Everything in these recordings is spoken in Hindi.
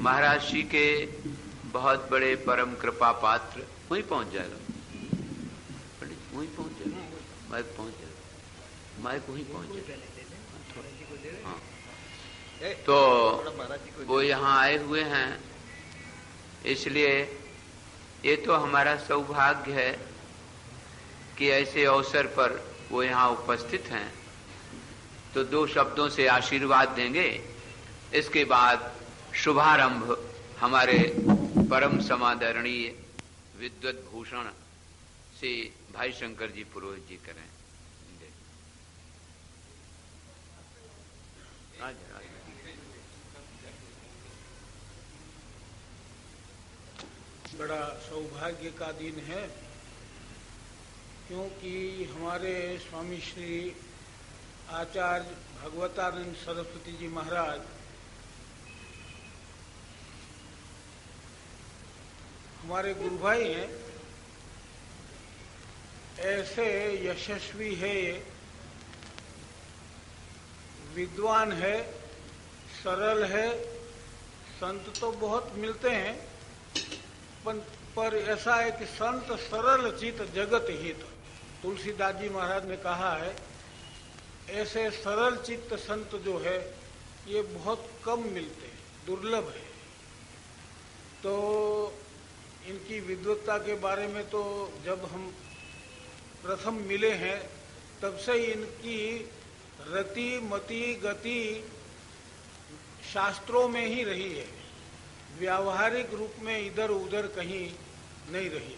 महाराज जी के बहुत बड़े परम कृपा पात्र वहीं पहुंच जाएगा, वहीं पहुंच जाएगा, माइक पहुंच जाएगा, माइक वहीं पहुंच जाएगा। हाँ, तो वो यहाँ आए हुए हैं, इसलिए ये तो हमारा सौभाग्य है कि ऐसे अवसर पर वो यहाँ उपस्थित हैं। तो दो शब्दों से आशीर्वाद देंगे, इसके बाद शुभारंभ हमारे परम समादरणीय विद्वत भूषण से भाई शंकर जी पुरोहित जी करें। बड़ा सौभाग्य का दिन है, क्योंकि हमारे स्वामी श्री आचार्य भगवतानंद सरस्वती जी महाराज हमारे गुरु भाई हैं। ऐसे यशस्वी है, विद्वान है, सरल है। संत तो बहुत मिलते हैं, पर ऐसा है कि संत सरल चित जगत हित। तुलसीदास जी महाराज ने कहा है, ऐसे सरल चित्त संत जो है ये बहुत कम मिलते हैं, दुर्लभ है। तो इनकी विद्वत्ता के बारे में तो जब हम प्रथम मिले हैं तब से इनकी रति मति गति शास्त्रों में ही रही है, व्यावहारिक रूप में इधर उधर कहीं नहीं रही।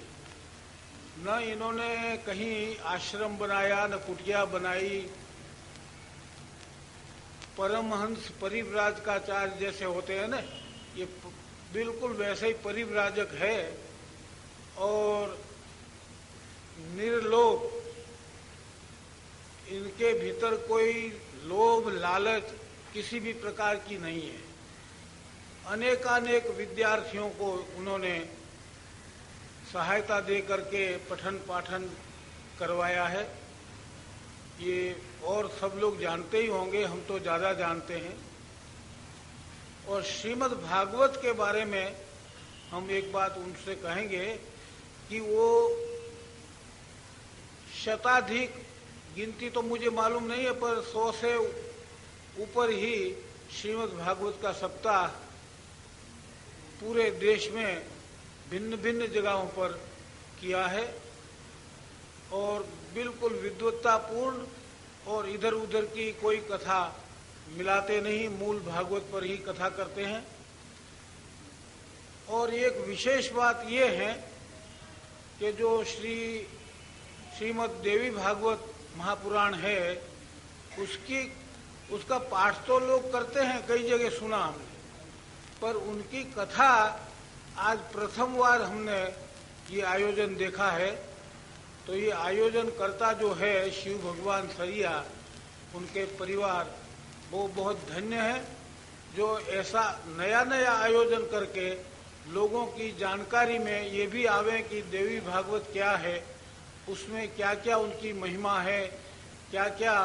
न इन्होंने कहीं आश्रम बनाया, न कुटिया बनाई। परमहंस परिव्राजकाचार्य जैसे होते हैं ना, ये बिल्कुल वैसे ही परिव्राजक है और निर्लोभ। इनके भीतर कोई लोभ लालच किसी भी प्रकार की नहीं है। अनेकानेक विद्यार्थियों को उन्होंने सहायता दे करके पठन पाठन करवाया है। ये और सब लोग जानते ही होंगे, हम तो ज़्यादा जानते हैं। और श्रीमद् भागवत के बारे में हम एक बात उनसे कहेंगे कि वो शताधिक, गिनती तो मुझे मालूम नहीं है, पर 100 से ऊपर ही श्रीमद् भागवत का सप्ताह पूरे देश में भिन्न भिन्न जगहों पर किया है और बिल्कुल विद्वत्तापूर्ण, और इधर उधर की कोई कथा मिलाते नहीं, मूल भागवत पर ही कथा करते हैं। और एक विशेष बात ये है कि जो श्रीमद् देवी भागवत महापुराण है, उसका पाठ तो लोग करते हैं, कई जगह सुना हमने, पर उनकी कथा आज प्रथम बार हमने ये आयोजन देखा है। तो ये आयोजन करता जो है शिव भगवान सरिया, उनके परिवार, वो बहुत धन्य है जो ऐसा नया नया आयोजन करके लोगों की जानकारी में ये भी आवे कि देवी भागवत क्या है, उसमें क्या क्या उनकी महिमा है, क्या क्या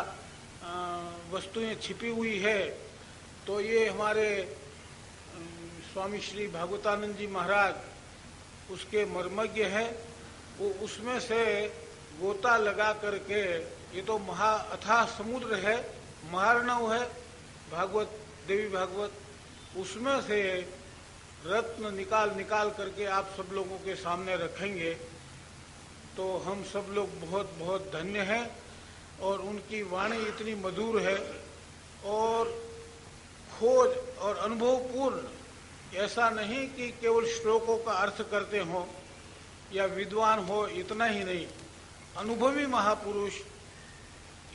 वस्तुएं छिपी हुई है। तो ये हमारे स्वामी श्री भागवतानंद जी महाराज उसके मर्मज्ञ है। वो उसमें से गोता लगा करके, ये तो महा अथाह समुद्र है, महार्णव है भागवत, देवी भागवत, उसमें से रत्न निकाल करके आप सब लोगों के सामने रखेंगे। तो हम सब लोग बहुत बहुत धन्य हैं। और उनकी वाणी इतनी मधुर है और खोज और अनुभवपूर्ण, ऐसा नहीं कि केवल श्लोकों का अर्थ करते हों या विद्वान हो, इतना ही नहीं, अनुभवी महापुरुष,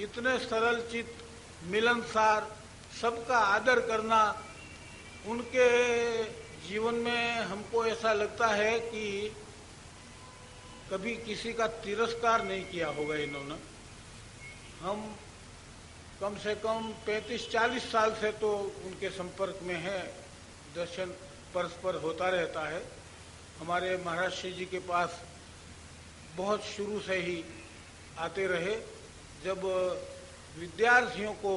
इतने सरल चित्त, मिलनसार, सबका आदर करना। उनके जीवन में हमको ऐसा लगता है कि कभी किसी का तिरस्कार नहीं किया होगा इन्होंने। हम कम से कम 35-40 साल से तो उनके संपर्क में हैं, दर्शन परस्पर होता रहता है। हमारे महाराज श्री जी के पास बहुत शुरू से ही आते रहे, जब विद्यार्थियों को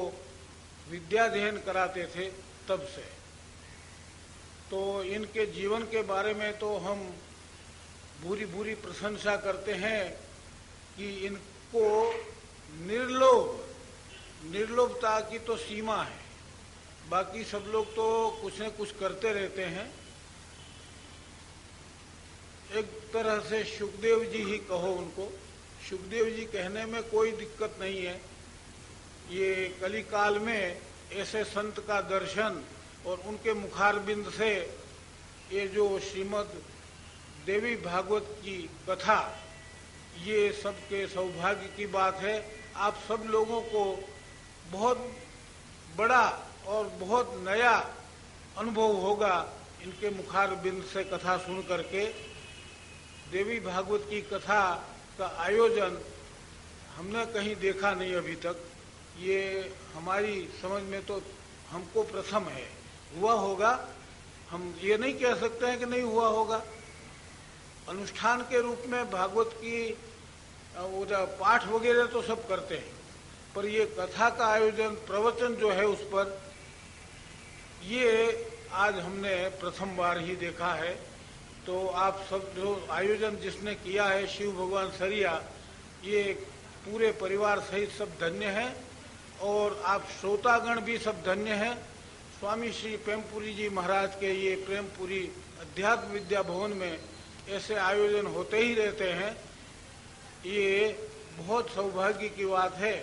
विद्याध्ययन कराते थे तब से। तो इनके जीवन के बारे में तो हम बुरी बुरी प्रशंसा करते हैं कि इनको निर्लोभता की तो सीमा है। बाकी सब लोग तो कुछ न कुछ करते रहते हैं। एक तरह से सुखदेव जी ही कहो उनको, सुखदेव जी कहने में कोई दिक्कत नहीं है। ये कली काल में ऐसे संत का दर्शन और उनके मुखारबिंद से ये जो श्रीमद् देवी भागवत की कथा, ये सबके सौभाग्य की बात है। आप सब लोगों को बहुत बड़ा और बहुत नया अनुभव होगा इनके मुखारबिंद से कथा सुन करके। देवी भागवत की कथा का आयोजन हमने कहीं देखा नहीं अभी तक। ये हमारी समझ में तो हमको प्रथम है। हुआ होगा, हम ये नहीं कह सकते हैं कि नहीं हुआ होगा। अनुष्ठान के रूप में भागवत की वो पाठ वगैरह तो सब करते हैं, पर ये कथा का आयोजन, प्रवचन जो है उस पर, ये आज हमने प्रथम बार ही देखा है। तो आप सब जो आयोजन जिसने किया है, शिव भगवान सरिया, ये पूरे परिवार सहित सब धन्य हैं और आप श्रोतागण भी सब धन्य हैं। स्वामी श्री प्रेमपुरी जी महाराज के ये प्रेमपुरी अध्यात्म विद्या भवन में ऐसे आयोजन होते ही रहते हैं। ये बहुत सौभाग्य की बात है।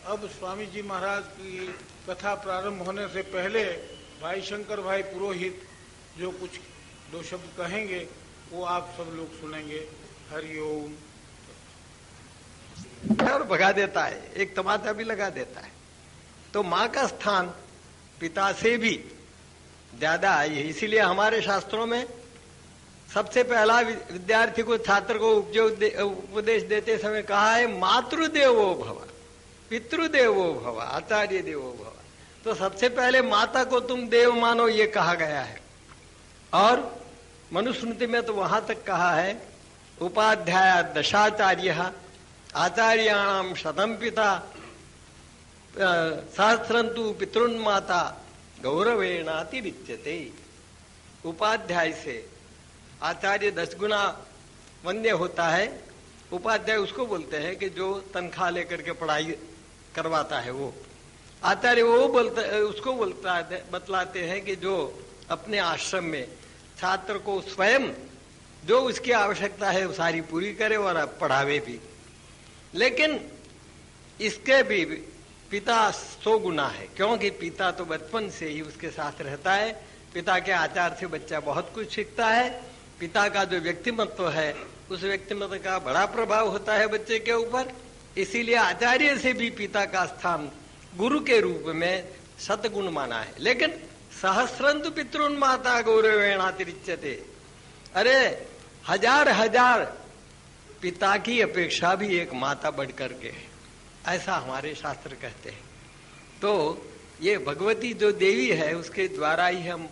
अब स्वामी जी महाराज की कथा प्रारंभ होने से पहले भाई शंकर भाई पुरोहित जो कुछ दो शब्द कहेंगे वो आप सब लोग सुनेंगे। हरिओम। और भगा देता है, एक तमाचा भी लगा देता है। तो माँ का स्थान पिता से भी ज्यादा है। इसीलिए हमारे शास्त्रों में सबसे पहला विद्यार्थी को, छात्र को उपदेश देते समय कहा है, मातृदेवो भव, पितृदेवो भव, आचार्य देवो भव। तो सबसे पहले माता को तुम देव मानो, ये कहा गया है। और मनुस्मृति में तो वहां तक कहा है, उपाध्याय दशाचार्य आचार्याणाम शतम पिता सहस्रंतु पितृन्माता गौरवेणातिरिच्यते। उपाध्याय से आचार्य 10 गुना वन्य होता है। उपाध्याय उसको बोलते हैं कि जो तनख्वाह लेकर के पढ़ाई करवाता है वो। आचार्य वो उसको बतलाते हैं कि जो अपने आश्रम में छात्र को स्वयं जो उसकी आवश्यकता है वो सारी पूरी करे और पढ़ावे भी। लेकिन इसके भी पिता 100 गुना है, क्योंकि पिता तो बचपन से ही उसके साथ रहता है। पिता के आचार से बच्चा बहुत कुछ सीखता है। पिता का जो व्यक्तिमत्व है उस व्यक्तिमत्व का बड़ा प्रभाव होता है बच्चे के ऊपर। इसीलिए आचार्य से भी पिता का स्थान गुरु के रूप में शतगुण माना है। लेकिन सहस्रंतु पितृन्माता गौरवेणातिरिच्यते। अरे हजार पिता की अपेक्षा भी एक माता बढ़ करके है, ऐसा हमारे शास्त्र कहते हैं। तो ये भगवती जो देवी है उसके द्वारा ही हम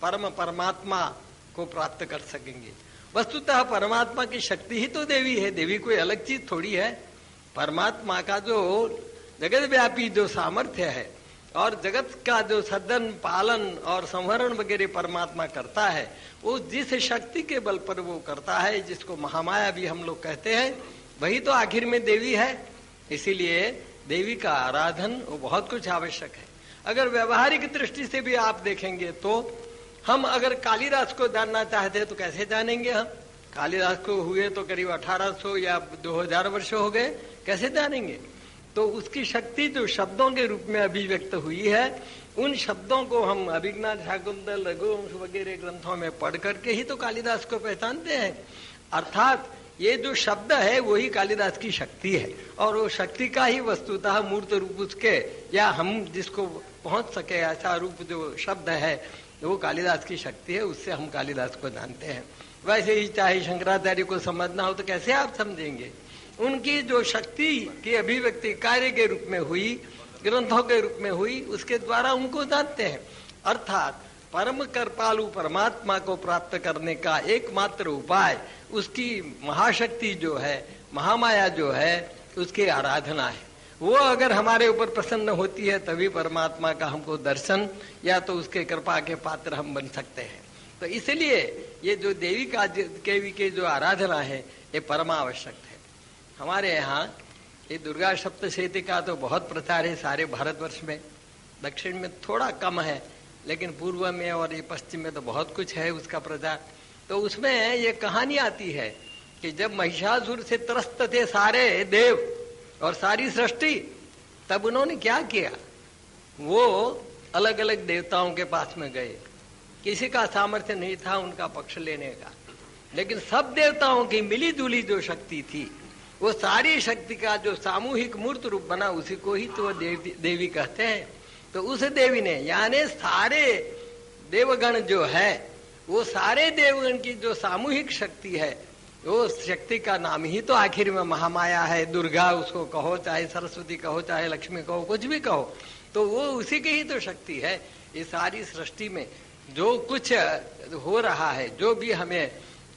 परमात्मा को प्राप्त कर सकेंगे। वस्तुतः परमात्मा की शक्ति ही तो देवी है, देवी कोई अलग चीज थोड़ी है। परमात्मा का जो जगत व्यापी जो सामर्थ्य है और जगत का जो सदन पालन और संवरण वगैरह परमात्मा करता है, वो जिस शक्ति के बल पर वो करता है, जिसको महामाया भी हम लोग कहते हैं, वही तो आखिर में देवी है। इसीलिए देवी का आराधन वो बहुत कुछ आवश्यक है। अगर व्यवहारिक दृष्टि से भी आप देखेंगे तो हम अगर कालिदास को जानना चाहते हैं तो कैसे जानेंगे हम? कालिदास को हुए तो करीब 1800 या 2000 वर्ष हो गए, कैसे जानेंगे? तो उसकी शक्ति जो शब्दों के रूप में अभिव्यक्त हुई है, उन शब्दों को हम अभिज्ञान शाकुंतल रघुवंश वगैरह ग्रंथों में पढ़ करके ही तो कालिदास को पहचानते हैं। अर्थात ये जो शब्द है वही कालिदास की शक्ति है और वो शक्ति का ही वस्तुतः मूर्त रूप उसके, या हम जिसको पहुंच सके ऐसा रूप जो शब्द है वो कालिदास की शक्ति है। उससे हम कालिदास को जानते हैं। वैसे ही चाहे शंकराचार्य को समझना हो तो कैसे आप समझेंगे? उनकी जो शक्ति की अभिव्यक्ति कार्य के रूप में हुई, ग्रंथों के रूप में हुई, उसके द्वारा उनको जानते हैं। अर्थात परम कृपालु परमात्मा को प्राप्त करने का एकमात्र उपाय उसकी महाशक्ति जो है, महामाया जो है, उसकी आराधना है। वो अगर हमारे ऊपर प्रसन्न होती है तभी परमात्मा का हमको दर्शन या तो उसके कृपा के पात्र हम बन सकते हैं। तो इसलिए ये जो देवी की जो आराधना है ये परमावश्यक है। हमारे यहाँ ये दुर्गा सप्तशती का तो बहुत प्रचार है सारे भारतवर्ष में, दक्षिण में थोड़ा कम है, लेकिन पूर्व में और ये पश्चिम में तो बहुत कुछ है उसका प्रचार। तो उसमें ये कहानी आती है कि जब महिषासुर से त्रस्त थे सारे देव और सारी सृष्टि, तब उन्होंने क्या किया, वो अलग अलग देवताओं के पास में गए। किसी का सामर्थ्य नहीं था उनका पक्ष लेने का, लेकिन सब देवताओं की मिली जुली जो शक्ति थी, वो सारी शक्ति का जो सामूहिक मूर्त रूप बना, उसी को ही तो देवी कहते हैं। तो उस देवी ने, यानी सारे देवगण जो है, वो सारे देवगण की जो सामूहिक शक्ति है, वो शक्ति का नाम ही तो आखिर में महामाया है। दुर्गा उसको कहो, चाहे सरस्वती कहो, चाहे लक्ष्मी कहो, कुछ भी कहो, तो वो उसी की ही तो शक्ति है। ये सारी सृष्टि में जो कुछ हो रहा है, जो भी हमें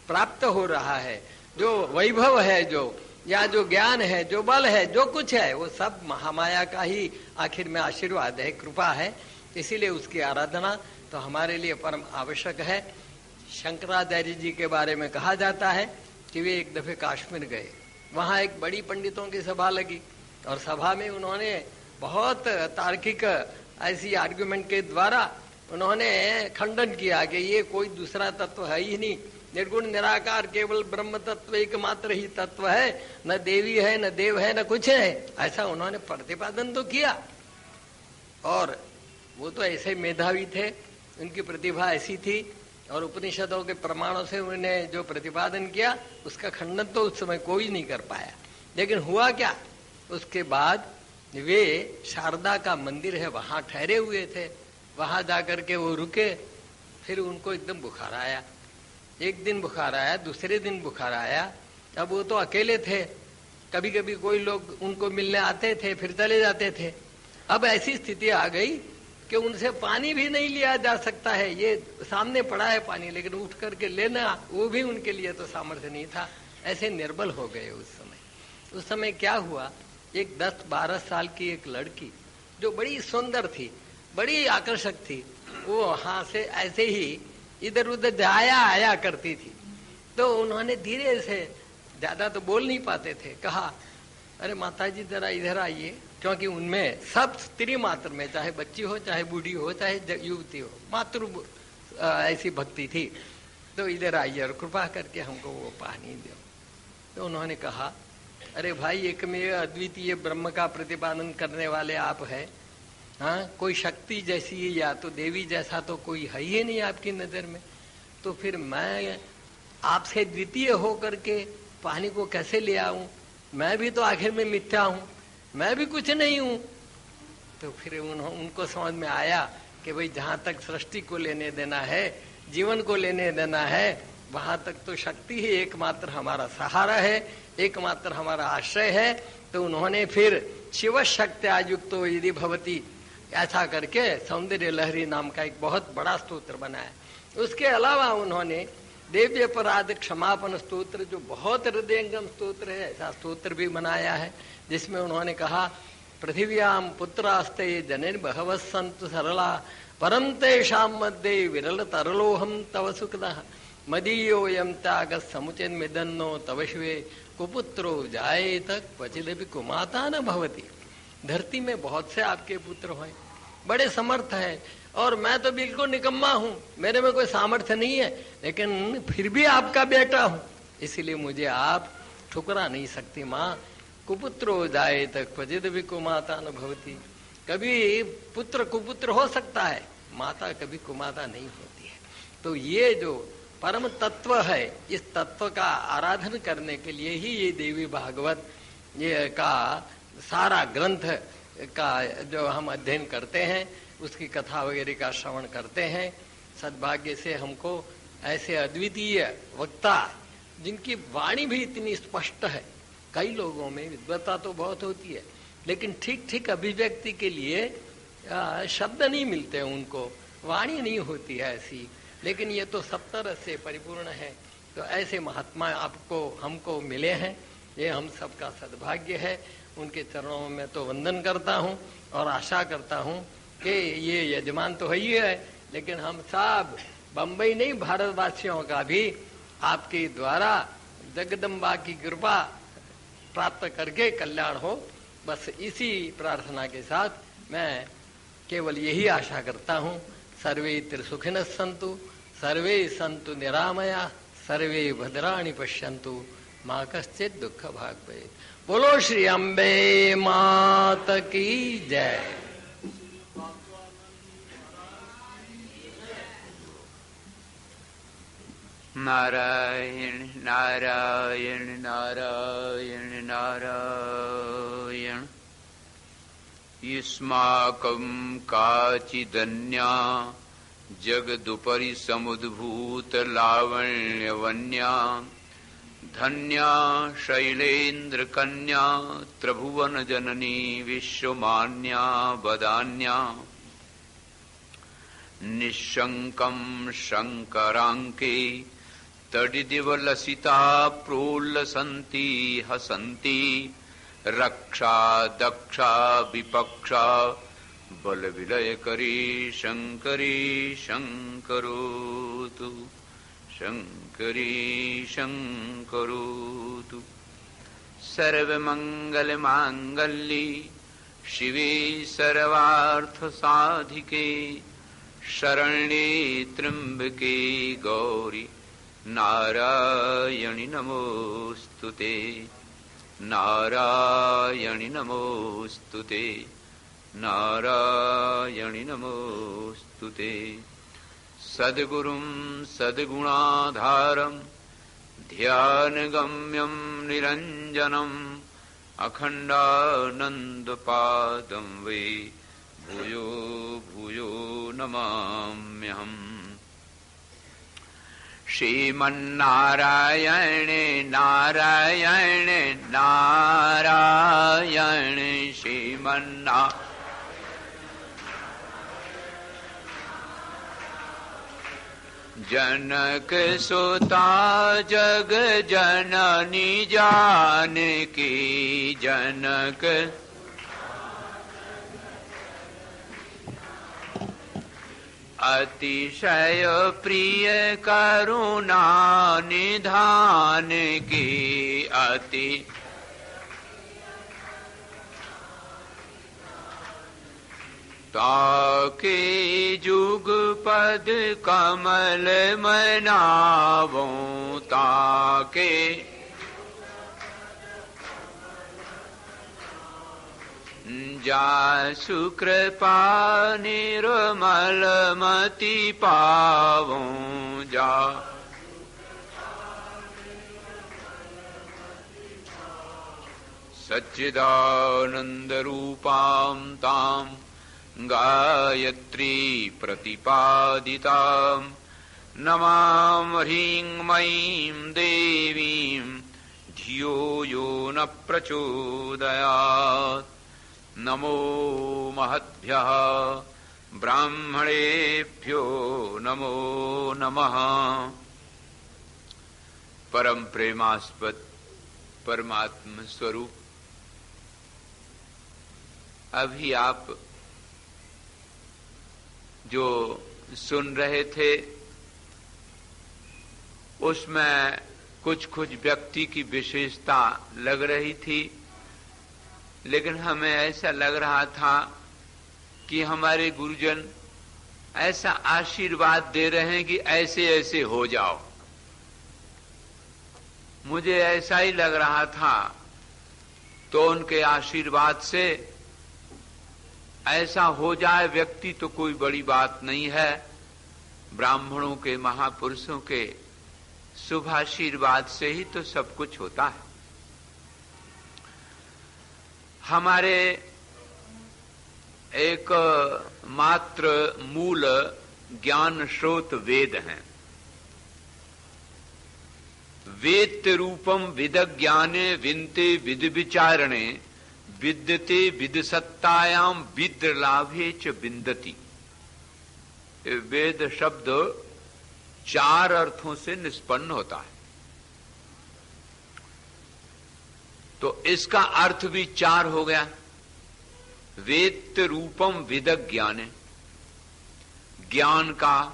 प्राप्त हो रहा है, जो वैभव है, जो या जो ज्ञान है, जो बल है, जो कुछ है, वो सब महामाया का ही आखिर में आशीर्वाद है, कृपा है। इसीलिए उसकी आराधना तो हमारे लिए परम आवश्यक है। शंकराचार्य जी के बारे में कहा जाता है कि वे एक दफे कश्मीर गए, वहां एक बड़ी पंडितों की सभा लगी और सभा में उन्होंने बहुत तार्किक ऐसी आर्गुमेंट के द्वारा उन्होंने खंडन किया कि ये कोई दूसरा तत्व है ही नहीं, निर्गुण निराकार केवल ब्रह्म तत्व एकमात्र ही तत्व है, न देवी है, न देव है, न कुछ है, ऐसा उन्होंने प्रतिपादन तो किया। और वो तो ऐसे मेधावी थे, उनकी प्रतिभा ऐसी थी, और उपनिषदों के प्रमाणों से उन्हें जो प्रतिपादन किया उसका खंडन तो उस समय कोई नहीं कर पाया। लेकिन हुआ क्या, उसके बाद वे शारदा का मंदिर है वहां ठहरे हुए थे, वहां जाकर के वो रुके। फिर उनको एकदम बुखार आया, एक दिन बुखार आया, दूसरे दिन बुखार आया। अब वो तो अकेले थे, कभी कभी कोई लोग उनको मिलने आते थे, फिर चले जाते थे। अब ऐसी स्थिति आ गई कि उनसे पानी भी नहीं लिया जा सकता है, ये सामने पड़ा है पानी, लेकिन उठ करके लेना वो भी उनके लिए तो सामर्थ्य नहीं था। ऐसे निर्बल हो गए उस समय क्या हुआ, एक 10-12 साल की एक लड़की जो बड़ी सुंदर थी, बड़ी आकर्षक थी, वो वहां से ऐसे ही इधर उधर जाया आया करती थी। तो उन्होंने धीरे से, ज्यादा तो बोल नहीं पाते थे, कहा अरे माताजी जरा इधर आइए, क्योंकि उनमें सब स्त्री मात्र में, चाहे बच्ची हो, चाहे बूढ़ी हो, चाहे युवती हो, मातृ ऐसी भक्ति थी। तो इधर आइए और कृपा करके हमको वो पानी दो। तो उन्होंने कहा अरे भाई, एकमेव अद्वितीय ब्रह्म का प्रतिपादन करने वाले आप है, हाँ, कोई शक्ति जैसी या तो देवी जैसा तो कोई है ही नहीं आपकी नजर में, तो फिर मैं आपसे द्वितीय होकर के पानी को कैसे ले आऊं? मैं भी तो आखिर में मिथ्या हूं, मैं भी कुछ नहीं हूं। तो फिर उनको समझ में आया कि भाई जहां तक सृष्टि को लेने देना है, जीवन को लेने देना है, वहां तक तो शक्ति ही एकमात्र हमारा सहारा है, एकमात्र हमारा आश्रय है। तो उन्होंने फिर शिव शक्त्यायुक्तो यदि भवती ऐसा करके सौंदर्य लहरी नाम का एक बहुत बड़ा स्तोत्र बनाया। उसके अलावा उन्होंने देव्य अपराध क्षमापन स्तोत्र, जो बहुत हृदयंगम स्तोत्र है, ऐसा स्तोत्र भी बनाया है, जिसमें उन्होंने कहा पृथिव्याम पुत्रास्ते जनेन बहवः सन्तु सरला परम तेषां मध्ये विरल तरलोहम तव सुखदः मदीयोऽयं त्यागः समुचिन्मिदन्नो तव शिवे कुपुत्रो जायेत क्वचिदपि कुमाता न भवति। धरती में बहुत से आपके पुत्र हैं, बड़े समर्थ हैं, और मैं तो बिल्कुल निकम्मा हूं, मेरे में कोई सामर्थ्य नहीं है, लेकिन फिर भी आपका बेटा हूं, इसलिए मुझे आप ठुकरा नहीं सकती। माँ कुपुत्रो जायेत क्वचिदपि कुमाता न भवति। कभी पुत्र कुपुत्र हो सकता है, माता कभी कुमाता नहीं होती है। तो ये जो परम तत्व है, इस तत्व का आराधन करने के लिए ही ये देवी भागवत ये का सारा ग्रंथ का जो हम अध्ययन करते हैं, उसकी कथा वगैरह का श्रवण करते हैं। सद्भाग्य से हमको ऐसे अद्वितीय वक्ता, जिनकी वाणी भी इतनी स्पष्ट है, कई लोगों में विद्वत्ता तो बहुत होती है, लेकिन ठीक ठीक अभिव्यक्ति के लिए शब्द नहीं मिलते, उनको वाणी नहीं होती है ऐसी, लेकिन ये तो सब तरह से परिपूर्ण है। तो ऐसे महात्मा आपको हमको मिले हैं, ये हम सबका सद्भाग्य है। उनके चरणों में तो वंदन करता हूँ और आशा करता हूँ कि ये यजमान तो है ही है, लेकिन हम सब बंबई नहीं, भारतवासियों का भी आपके द्वारा जगदम्बा की कृपा प्राप्त करके कल्याण हो। बस इसी प्रार्थना के साथ मैं केवल यही आशा करता हूँ। सर्वे त्रिसुखिनः सन्तु, सर्वे सन्तु निरामया, सर्वे भद्राणि पश्यन्तु, माँ कश्चित् दुःख भाग् भवेत्। बोलो श्री अम्बे मात की जय। नारायण नारायण नारायण नारायण। युष्माकं काचिदन्या जगदुपरि समुद्भूत लावण्यवन्या, धन्या शैलेन्द्र कन्या त्रिभुवन जननी विश्वमान्या वदान्या। निःशङ्कं शङ्कराङ्के तडिदिवलसिता प्रोल्लसन्ति हसन्ति, रक्षा दक्षा विपक्षा बलविलयकरी शङ्करी शङ्करोतु, शङ्करी शङ्करोतु। सर्वमङ्गलमाङ्गल्ये शिवे सर्वार्थसाधिके, शरण्ये त्र्यम्बके गौरी नारायणि नमोस्तुते, नारायणि नमोस्तुते, नारायणि नमोस्तुते। सद्गुरुं सद्गुणाधारं ध्यानगम्यं निरञ्जनम् अखण्डानन्दपादं वै भूयो भूयो नमाम्यहम्। श्रीमन्नारायण नारायण नारायण श्रीमन्नारायण। जनक सुता जग जननी जानकी, जनक अतिशय प्रिय करुणा निधान की, अति ताके जुग पद कमल मनावो, ताके जासु कृपा निर्मल मति पावो, जा सच्चिदानंद रूपां तां गायत्री प्रतिपादितां, नमामि ह्रीं मयीं देवीं धियो यो न प्रचोदयात्। नमो महद्भ्यः ब्राह्मणेभ्यो नमो नमः। परम प्रेमास्पद परमात्म स्वरूप, अभी आप जो सुन रहे थे उसमें कुछ कुछ व्यक्ति की विशेषता लग रही थी, लेकिन हमें ऐसा लग रहा था कि हमारे गुरुजन ऐसा आशीर्वाद दे रहे हैं कि ऐसे ऐसे हो जाओ। मुझे ऐसा ही लग रहा था, तो उनके आशीर्वाद से ऐसा हो जाए व्यक्ति तो कोई बड़ी बात नहीं है। ब्राह्मणों के महापुरुषों के शुभ आशीर्वाद से ही तो सब कुछ होता है। हमारे एक मात्र मूल ज्ञान स्रोत वेद हैं। वेत्त रूपम विदज्ञाने विनते विद विचारणे, विद्यते विदसत्तायाम विद्रलाभे च विन्दति। वेद शब्द 4 अर्थों से निष्पन्न होता है, तो इसका अर्थ भी 4 हो गया। वेत्त रूपम विदज्ञाने, ज्ञान का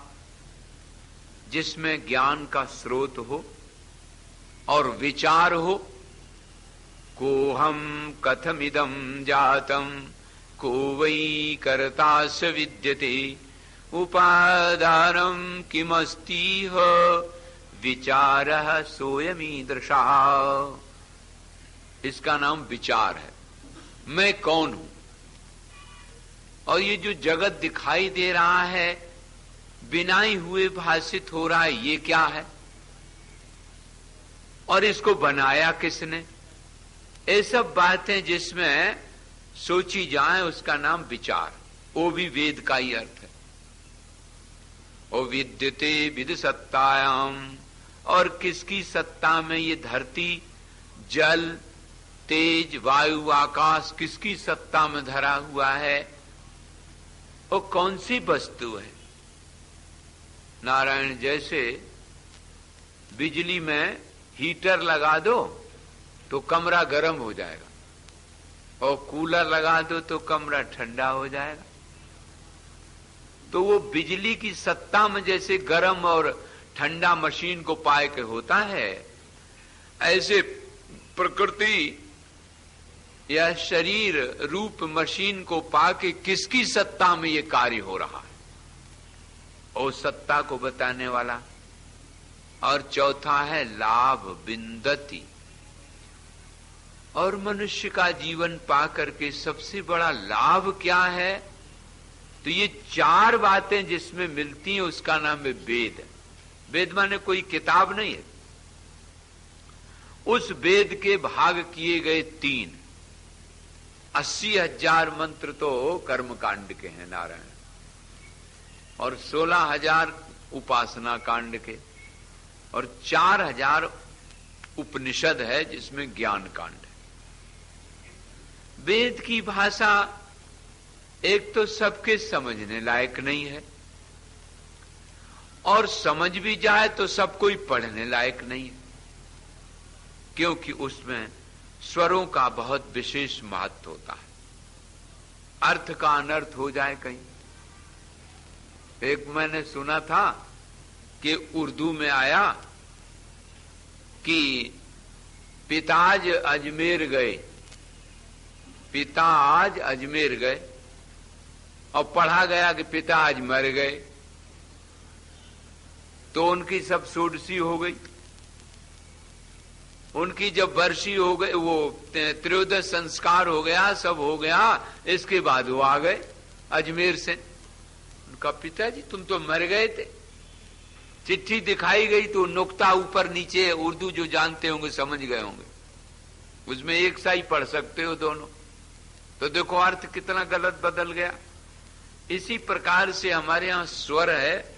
जिसमें ज्ञान का स्रोत हो और विचार हो। कोहम कथमिदं जातम को वै कर्तास्य विद्यते उपादानम किमस्तीह विचारः सोयमीदृशः। इसका नाम विचार है। मैं कौन हूं और ये जो जगत दिखाई दे रहा है बिना ही हुए भाषित हो रहा है, ये क्या है और इसको बनाया किसने? ये सब बातें जिसमें सोची जाए उसका नाम विचार। वो भी वेद का ही अर्थ है। ओ विद्यते विद सत्तायाम, और किसकी सत्ता में ये धरती, जल, तेज, वायु, आकाश किसकी सत्ता में धरा हुआ है? वो कौन सी वस्तु है? नारायण जैसे बिजली में हीटर लगा दो तो कमरा गर्म हो जाएगा और कूलर लगा दो तो कमरा ठंडा हो जाएगा। तो वो बिजली की सत्ता में जैसे गर्म और ठंडा मशीन को पाए के होता है, ऐसे प्रकृति या शरीर रूप मशीन को पाके किसकी सत्ता में ये कार्य हो रहा है, और सत्ता को बताने वाला। और चौथा है लाभ विंदति, और मनुष्य का जीवन पा करके सबसे बड़ा लाभ क्या है? तो ये चार बातें जिसमें मिलती हैं उसका नाम है वेद। वेद माने कोई किताब नहीं है। उस वेद के भाग किए गए 3, 80,000 मंत्र तो कर्मकांड के हैं नारायण, और 16,000 उपासना कांड के, और 4,000 उपनिषद है जिसमें ज्ञान कांड है। वेद की भाषा एक तो सबके समझने लायक नहीं है, और समझ भी जाए तो सब कोई पढ़ने लायक नहीं है, क्योंकि उसमें स्वरों का बहुत विशेष महत्व होता है। अर्थ का अनर्थ हो जाए कहीं। एक मैंने सुना था कि उर्दू में आया कि पिता आज अजमेर गए, पिता आज अजमेर गए, और पढ़ा गया कि पिता आज मर गए, तो उनकी सब सोडसी हो गई। उनकी जब वर्षी हो गई, वो त्रयोदश संस्कार हो गया, सब हो गया, इसके बाद वो आ गए अजमेर से। उनका पिताजी तुम तो मर गए थे। चिट्ठी दिखाई गई तो नुक्ता ऊपर नीचे, उर्दू जो जानते होंगे समझ गए होंगे, उसमें एक सा ही पढ़ सकते हो दोनों। तो देखो अर्थ कितना गलत बदल गया। इसी प्रकार से हमारे यहां स्वर है,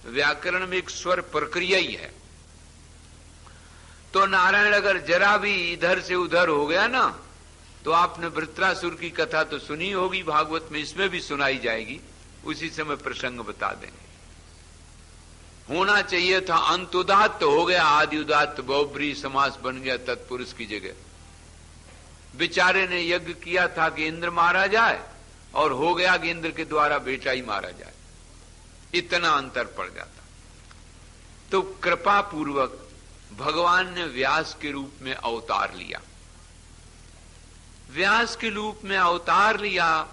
व्याकरण में एक स्वर प्रक्रिया ही है। तो नारायण अगर जरा भी इधर से उधर हो गया ना, तो आपने वृत्रासुर की कथा तो सुनी होगी भागवत में, इसमें भी सुनाई जाएगी, उसी समय प्रसंग बता देंगे। होना चाहिए था अंत उदात्त, हो गया आदि उदात्त, बहुब्री समास बन गया तत्पुरुष की जगह। बेचारे ने यज्ञ किया था कि इंद्र मारा जाए, और हो गया कि इंद्र के द्वारा बेटा ही मारा जाए। इतना अंतर पड़ जाता। तो कृपा पूर्वक भगवान ने व्यास के रूप में अवतार लिया, व्यास के रूप में अवतार लिया,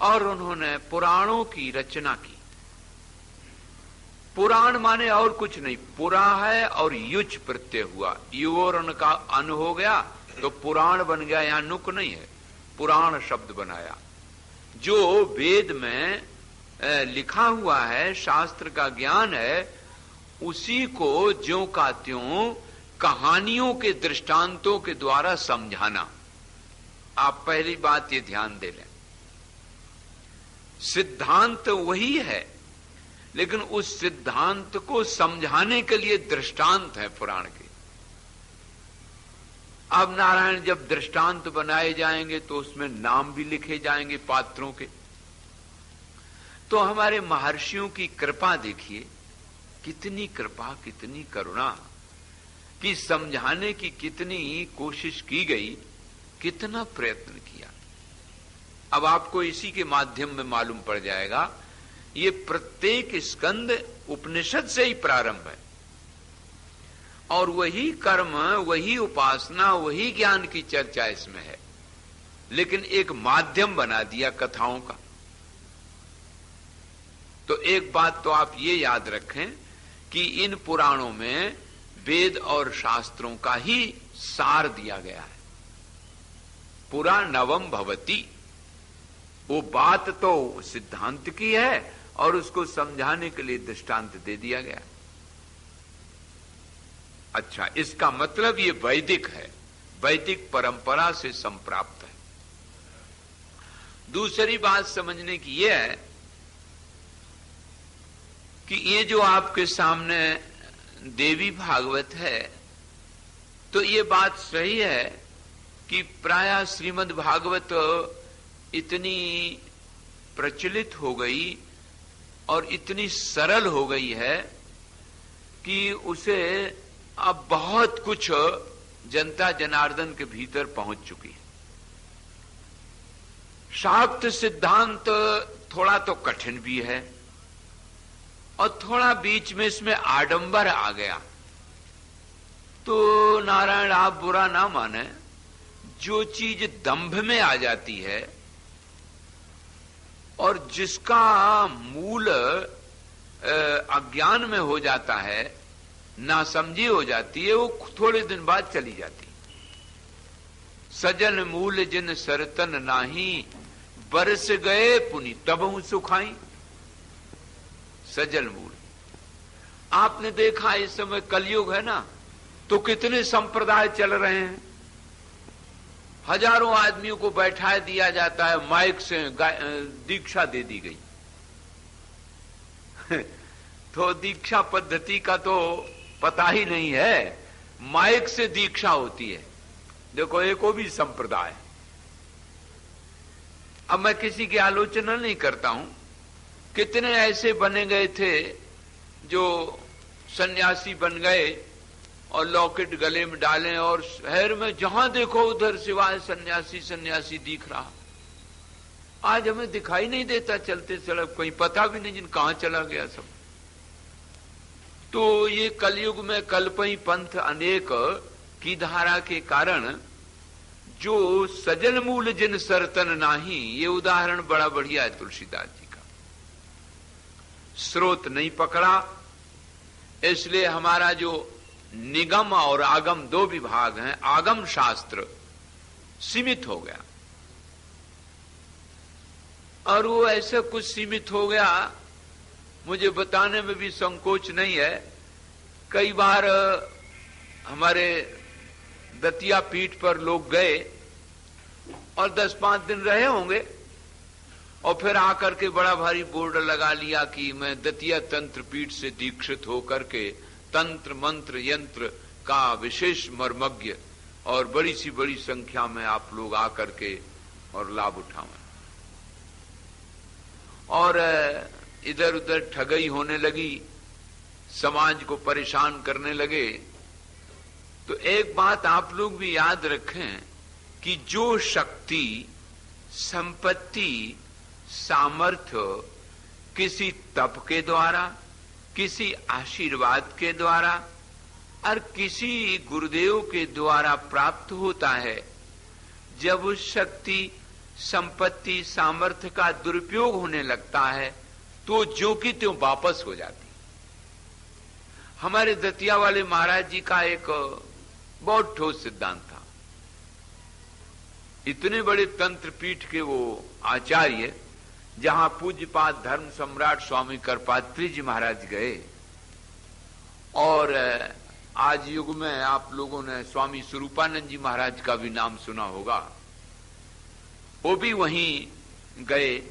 और उन्होंने पुराणों की रचना की। पुराण माने और कुछ नहीं, पुरा है और युच प्रत्यय हुआ, युवरण का अन हो गया तो पुराण बन गया। यहां नुक नहीं है, पुराण शब्द बनाया। जो वेद में लिखा हुआ है, शास्त्र का ज्ञान है, उसी को ज्यों का त्यों कहानियों के दृष्टांतों के द्वारा समझाना। आप पहली बात ये ध्यान दे लें, सिद्धांत वही है, लेकिन उस सिद्धांत को समझाने के लिए दृष्टांत है पुराण के। अब नारायण जब दृष्टांत बनाए जाएंगे तो उसमें नाम भी लिखे जाएंगे पात्रों के। तो हमारे महर्षियों की कृपा देखिए, कितनी कृपा, कितनी करुणा, कि समझाने की कितनी कोशिश की गई, कितना प्रयत्न किया। अब आपको इसी के माध्यम में मालूम पड़ जाएगा ये प्रत्येक स्कंद उपनिषद से ही प्रारंभ है, और वही कर्म, वही उपासना, वही ज्ञान की चर्चा इसमें है, लेकिन एक माध्यम बना दिया कथाओं का। तो एक बात तो आप ये याद रखें कि इन पुराणों में वेद और शास्त्रों का ही सार दिया गया है। पुरा नवम भवति, वो बात तो सिद्धांत की है और उसको समझाने के लिए दृष्टांत दे दिया गया। अच्छा, इसका मतलब ये वैदिक है, वैदिक परंपरा से संप्राप्त है। दूसरी बात समझने की यह है कि ये जो आपके सामने देवी भागवत है, तो ये बात सही है कि प्रायः श्रीमद् भागवत इतनी प्रचलित हो गई और इतनी सरल हो गई है कि उसे अब बहुत कुछ जनता जनार्दन के भीतर पहुंच चुकी है। शाक्त सिद्धांत थोड़ा तो कठिन भी है और थोड़ा बीच में इसमें आडंबर आ गया। तो नारायण, आप बुरा ना माने, जो चीज दंभ में आ जाती है और जिसका मूल अज्ञान में हो जाता है, नासमझी हो जाती है, वो थोड़े दिन बाद चली जाती है। सजन मूल जिन सरतन नाही, बरस गए पुनि तबहु सुखाई। सजल मूल, आपने देखा इस समय कलयुग है ना, तो कितने संप्रदाय चल रहे हैं। हजारों आदमियों को बैठा दिया जाता है, माइक से दीक्षा दे दी गई। तो दीक्षा पद्धति का तो पता ही नहीं है, माइक से दीक्षा होती है। देखो, एक वो भी संप्रदाय। अब मैं किसी की आलोचना नहीं करता हूं, कितने ऐसे बने गए थे जो सन्यासी बन गए और लॉकेट गले में डालें और शहर में जहां देखो उधर सिवाय सन्यासी सन्यासी दिख रहा। आज हमें दिखाई नहीं देता चलते सड़क, कहीं पता भी नहीं जिन कहां चला गया सब। तो ये कलयुग में कल्पई पंथ अनेक की धारा के कारण जो सजल मूल जिन सरतन नाही, ये उदाहरण बड़ा बढ़िया है तुलसीदास जी का। स्रोत नहीं पकड़ा, इसलिए हमारा जो निगम और आगम दो विभाग हैं, आगम शास्त्र सीमित हो गया। और वो ऐसे कुछ सीमित हो गया, मुझे बताने में भी संकोच नहीं है। कई बार हमारे दतिया पीठ पर लोग गए और 10-5 दिन रहे होंगे और फिर आकर के बड़ा भारी बोर्ड लगा लिया कि मैं दतिया तंत्र पीठ से दीक्षित होकर के तंत्र मंत्र यंत्र का विशेष मर्मज्ञ, और बड़ी सी बड़ी संख्या में आप लोग आकर के और लाभ उठावें। और इधर उधर ठगई होने लगी, समाज को परेशान करने लगे। तो एक बात आप लोग भी याद रखें कि जो शक्ति, संपत्ति, सामर्थ्य किसी तप के द्वारा, किसी आशीर्वाद के द्वारा और किसी गुरुदेव के द्वारा प्राप्त होता है, जब उस शक्ति, संपत्ति, सामर्थ्य का दुरुपयोग होने लगता है तो जो कि त्यों वापस हो जाती। हमारे दतिया वाले महाराज जी का एक बहुत ठोस सिद्धांत था। इतने बड़े तंत्र पीठ के वो आचार्य, जहां पूज्यपाद धर्म सम्राट स्वामी करपात्री जी महाराज गए, और आज युग में आप लोगों ने स्वामी स्वरूपानंद जी महाराज का भी नाम सुना होगा, वो भी वहीं गए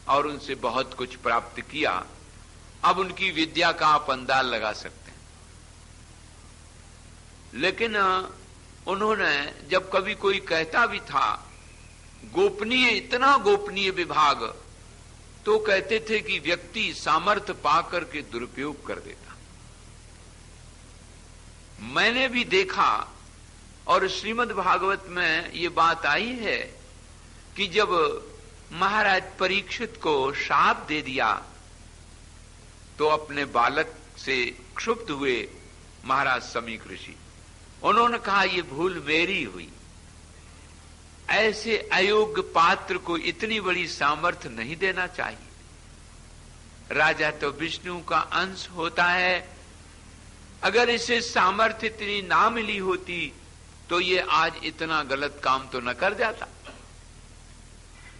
और उनसे बहुत कुछ प्राप्त किया। अब उनकी विद्या का आप अंदाज लगा सकते हैं। लेकिन उन्होंने जब कभी कोई कहता भी था गोपनीय, इतना गोपनीय विभाग, तो कहते थे कि व्यक्ति सामर्थ्य पाकर के दुरुपयोग कर देता। मैंने भी देखा और श्रीमद् भागवत में ये बात आई है कि जब महाराज परीक्षित को शाप दे दिया तो अपने बालक से क्षुब्ध हुए महाराज समीक ऋषि। उन्होंने कहा ये भूल मेरी हुई, ऐसे अयोग्य पात्र को इतनी बड़ी सामर्थ्य नहीं देना चाहिए। राजा तो विष्णु का अंश होता है, अगर इसे सामर्थ्य इतनी ना मिली होती तो ये आज इतना गलत काम तो न कर जाता।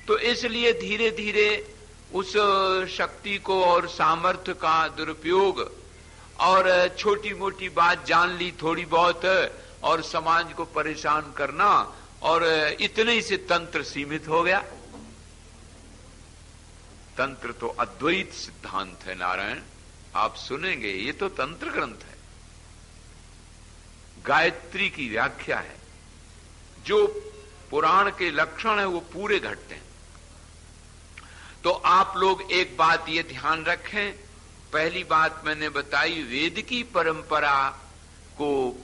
तो इसलिए धीरे धीरे उस शक्ति को और सामर्थ्य का दुरुपयोग और छोटी मोटी बात जान ली थोड़ी बहुत और समाज को परेशान करना, और इतने ही से तंत्र सीमित हो गया। तंत्र तो अद्वैत सिद्धांत है नारायण, आप सुनेंगे, ये तो तंत्र ग्रंथ है, गायत्री की व्याख्या है। जो पुराण के लक्षण है वो पूरे घटते हैं। तो आप लोग एक बात ये ध्यान रखें, पहली बात मैंने बताई, वेद की परंपरा को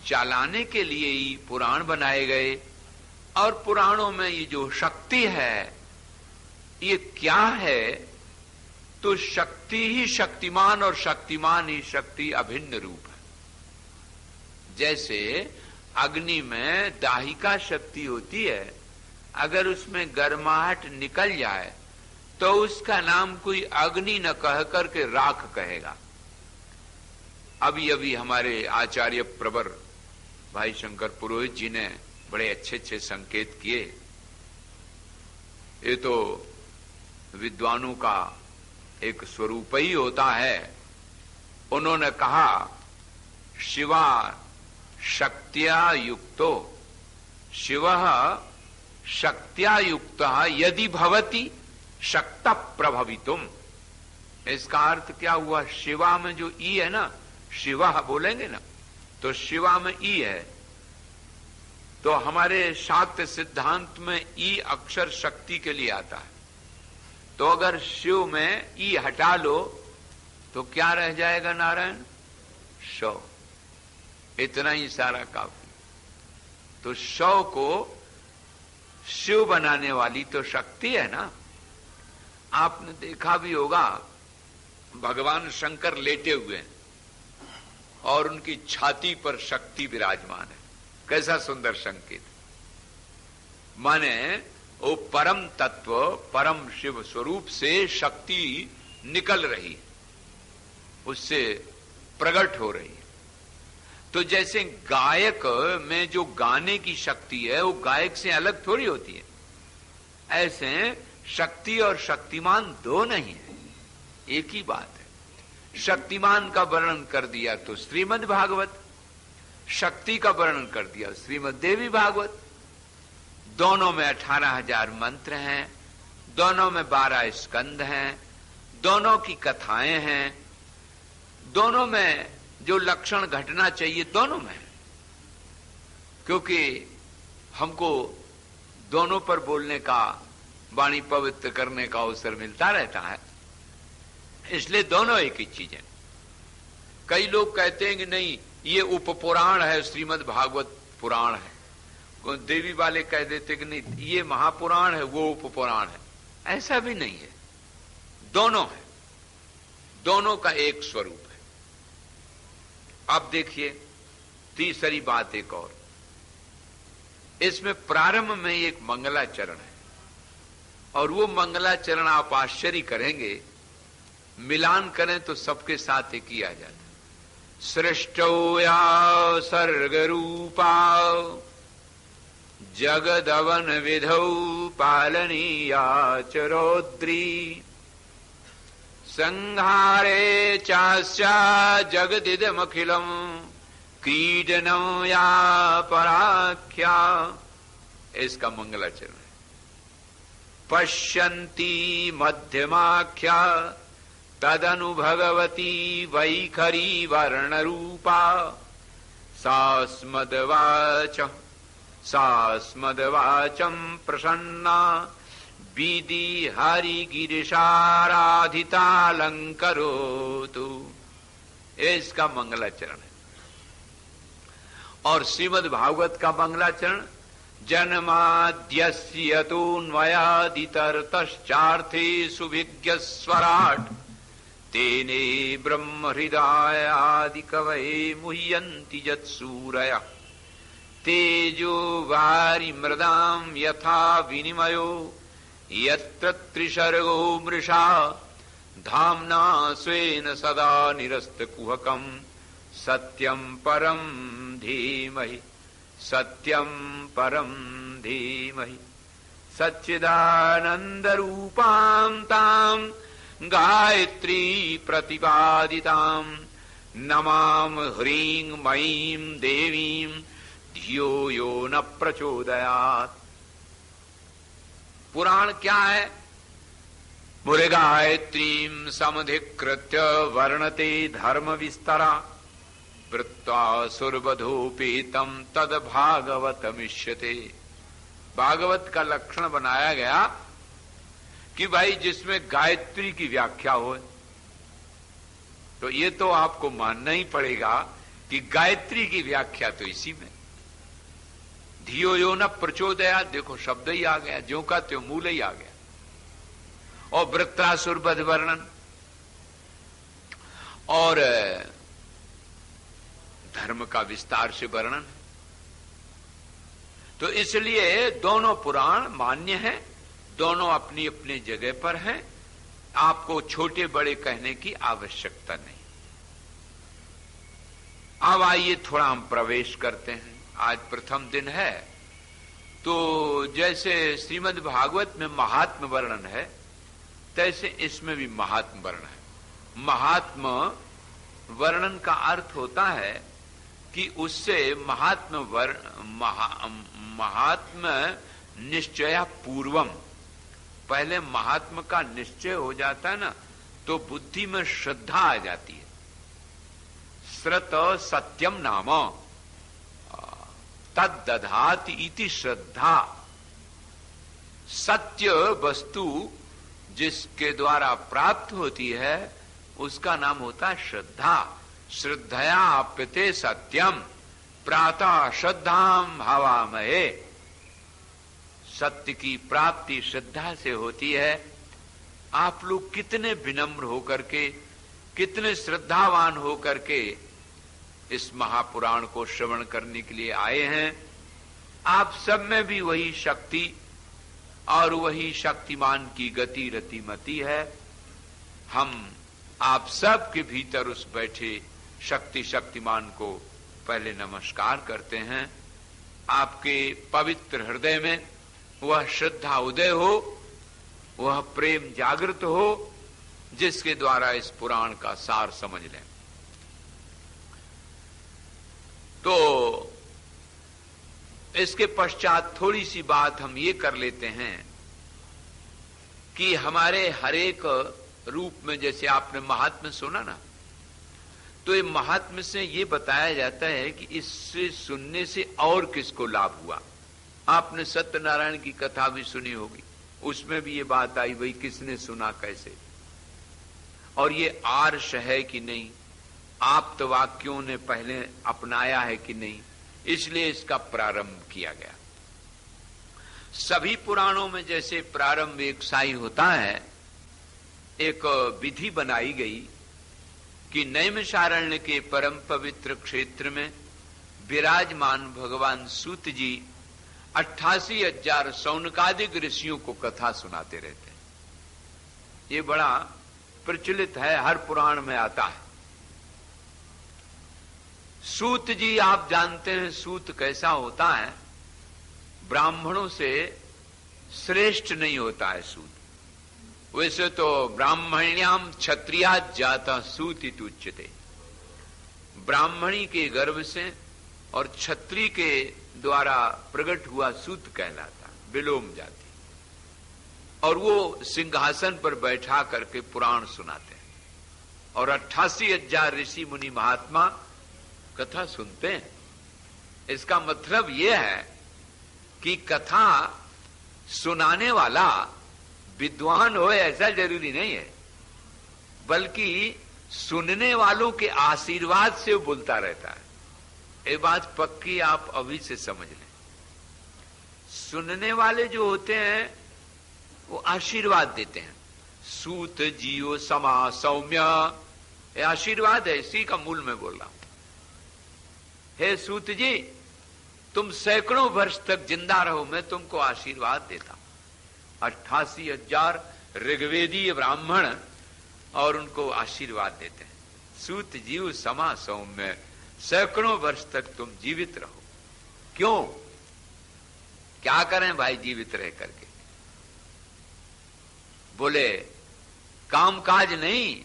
चलाने के लिए ही पुराण बनाए गए, और पुराणों में ये जो शक्ति है ये क्या है, तो शक्ति ही शक्तिमान और शक्तिमान ही शक्ति अभिन्न रूप है। जैसे अग्नि में दाहिका शक्ति होती है, अगर उसमें गर्माहट निकल जाए तो उसका नाम कोई अग्नि न कह करके राख कहेगा। अभी अभी हमारे आचार्य प्रवर भाई शंकर पुरोहित जी ने बड़े अच्छे अच्छे संकेत किए। ये तो विद्वानों का एक स्वरूप ही होता है। उन्होंने कहा शिवा शक्त्या युक्तो, शिवः शक्त्या युक्तः यदि भवति शक्त प्रभवितुम। इसका अर्थ क्या हुआ, शिवा में जो ई है ना, शिवा बोलेंगे ना, तो शिवा में ई है, तो हमारे शाक्त सिद्धांत में ई अक्षर शक्ति के लिए आता है। तो अगर शिव में ई हटा लो तो क्या रह जाएगा नारायण, शव। इतना ही सारा काफी। तो शव को शिव बनाने वाली तो शक्ति है ना। आपने देखा भी होगा भगवान शंकर लेटे हुए हैं और उनकी छाती पर शक्ति विराजमान है। कैसा सुंदर संकेत। माने वो परम तत्व, परम शिव स्वरूप से शक्ति निकल रही, उससे प्रकट हो रही है। तो जैसे गायक में जो गाने की शक्ति है वो गायक से अलग थोड़ी होती है, ऐसे शक्ति और शक्तिमान दो नहीं है, एक ही बात है। शक्तिमान का वर्णन कर दिया तो श्रीमद् भागवत, शक्ति का वर्णन कर दिया श्रीमद् देवी भागवत। दोनों में 18,000 मंत्र हैं, दोनों में 12 स्कंद हैं, दोनों की कथाएं हैं, दोनों में जो लक्षण घटना चाहिए दोनों में है। क्योंकि हमको दोनों पर बोलने का, वाणी पवित्र करने का अवसर मिलता रहता है, इसलिए दोनों एक ही चीज है। कई लोग कहते हैं कि नहीं ये उपपुराण है, श्रीमद् भागवत पुराण है। देवी वाले कह देते कि नहीं ये महापुराण है, वो उपपुराण है। ऐसा भी नहीं है, दोनों है, दोनों का एक स्वरूप है। अब देखिए तीसरी बात एक और, इसमें प्रारंभ में एक मंगलाचरण है, और वो मंगलाचरण आप आश्चर्य करेंगे, मिलान करें तो सबके साथ एक ही आ जाता। सृष्टो या सर्ग रूपा जगदवन विधौ पालनीया च रौद्री संहारे चास्या जगदिदमखिलम क्रीडनं या पराख्या। इसका मंगलाचरण है। पश्यन्ति मध्यमाख्या तदनु भगवती वैखरी वर्ण रूपा सास्मदवाचम प्रसन्ना विधि हरि गिरिशाराधितालंकरोतु। इसका मंगलाचरण है। और श्रीमद् भागवत का मंगलाचरण जन्माद्यस्य तोन्वयादितरतश्चार्थे सुविज्ञ स्वराट तेने ब्रह्म हृदयादि कवये मुह्यन्ति यत्सूरयः तेजो वारि मृदां यथा विनिमयो यत्र त्रिसर्गो मृषा धाम्ना स्वेन सदा निरस्तकुहकं सत्यं परं धीमहि सत्यं परं धीमहि सच्चिदानन्दरूपां तां गायत्री प्रतिपादितां नमाम ह्रीं मयीं देवीं धियो यो न प्रचोदयात्। पुराण क्या है? मुरे गायत्रीं समधिकृत्य वर्णते धर्म विस्तरा वृत्तासुरवधोपेतं तद भागवतमिष्यते। भागवत का लक्षण बनाया गया कि भाई जिसमें गायत्री की व्याख्या हो, तो ये तो आपको मानना ही पड़ेगा कि गायत्री की व्याख्या तो इसी में। धियो यो न प्रचोदया, देखो शब्द ही आ गया, ज्यों का त्यों मूल ही आ गया। और वृत्रासुर वध वर्णन और धर्म का विस्तार से वर्णन। तो इसलिए दोनों पुराण मान्य हैं, दोनों अपनी अपनी जगह पर हैं। आपको छोटे बड़े कहने की आवश्यकता नहीं। अब आइए थोड़ा हम प्रवेश करते हैं। आज प्रथम दिन है, तो जैसे श्रीमद् भागवत में महात्म वर्णन है, तैसे इसमें भी महात्म वर्णन है। महात्म वर्णन का अर्थ होता है कि उससे महात्म निश्चय पूर्वम, पहले महात्म का निश्चय हो जाता है ना, तो बुद्धि में श्रद्धा आ जाती है। श्रत सत्यम नाम तद दधाति इति श्रद्धा। सत्य वस्तु जिसके द्वारा प्राप्त होती है उसका नाम होता है श्रद्धा। श्रद्धया आप्यते सत्यम प्रातः श्रद्धाम हवामहे। सत्य की प्राप्ति श्रद्धा से होती है। आप लोग कितने विनम्र होकर के, कितने श्रद्धावान होकर के इस महापुराण को श्रवण करने के लिए आए हैं। आप सब में भी वही शक्ति और वही शक्तिमान की गति रतिमति है। हम आप सब के भीतर उस बैठे शक्तिमान को पहले नमस्कार करते हैं। आपके पवित्र हृदय में वह श्रद्धा उदय हो, वह प्रेम जागृत हो, जिसके द्वारा इस पुराण का सार समझ लें। तो इसके पश्चात थोड़ी सी बात हम ये कर लेते हैं कि हमारे हरेक रूप में, जैसे आपने महात्म्य सुना ना, तो ये महात्म्य से ये बताया जाता है कि इससे सुनने से और किसको लाभ हुआ। आपने सत्यनारायण की कथा भी सुनी होगी, उसमें भी ये बात आई, भाई किसने सुना कैसे, और ये आर्ष है कि नहीं, आप्त वाक्यों ने पहले अपनाया है कि नहीं, इसलिए इसका प्रारंभ किया गया। सभी पुराणों में जैसे प्रारंभ एक साई होता है, एक विधि बनाई गई कि नैमिषारण्य के परम पवित्र क्षेत्र में विराजमान भगवान सूत जी 88,000 शौनकादिक ऋषियों को कथा सुनाते रहते हैं। ये बड़ा प्रचलित है, हर पुराण में आता है। सूत जी, आप जानते हैं सूत कैसा होता है, ब्राह्मणों से श्रेष्ठ नहीं होता है सूत। वैसे तो ब्राह्मण्याम क्षत्रिया जाता सूत उच्यते, ब्राह्मणी के गर्भ से और क्षत्रिय के द्वारा प्रकट हुआ सूत कहलाता, विलोम जाति। और वो सिंहासन पर बैठा करके पुराण सुनाते हैं, और 88,000 ऋषि मुनि महात्मा कथा सुनते हैं। इसका मतलब यह है कि कथा सुनाने वाला विद्वान हो ऐसा जरूरी नहीं है, बल्कि सुनने वालों के आशीर्वाद से वो बोलता रहता है। ये बात पक्की आप अभी से समझ लें। सुनने वाले जो होते हैं वो आशीर्वाद देते हैं, सूत जियो समा सौम्य, ये आशीर्वाद है, इसी का मूल में बोल रहा हूं। हे सूत जी, तुम सैकड़ों वर्ष तक जिंदा रहो, मैं तुमको आशीर्वाद देता हूं। 88,000 ऋग्वेदीय ब्राह्मण और उनको आशीर्वाद देते हैं, सूत जीव समा सौम्य, सैकड़ों वर्ष तक तुम जीवित रहो। क्यों, क्या करें भाई जीवित रह करके? बोले काम काज नहीं,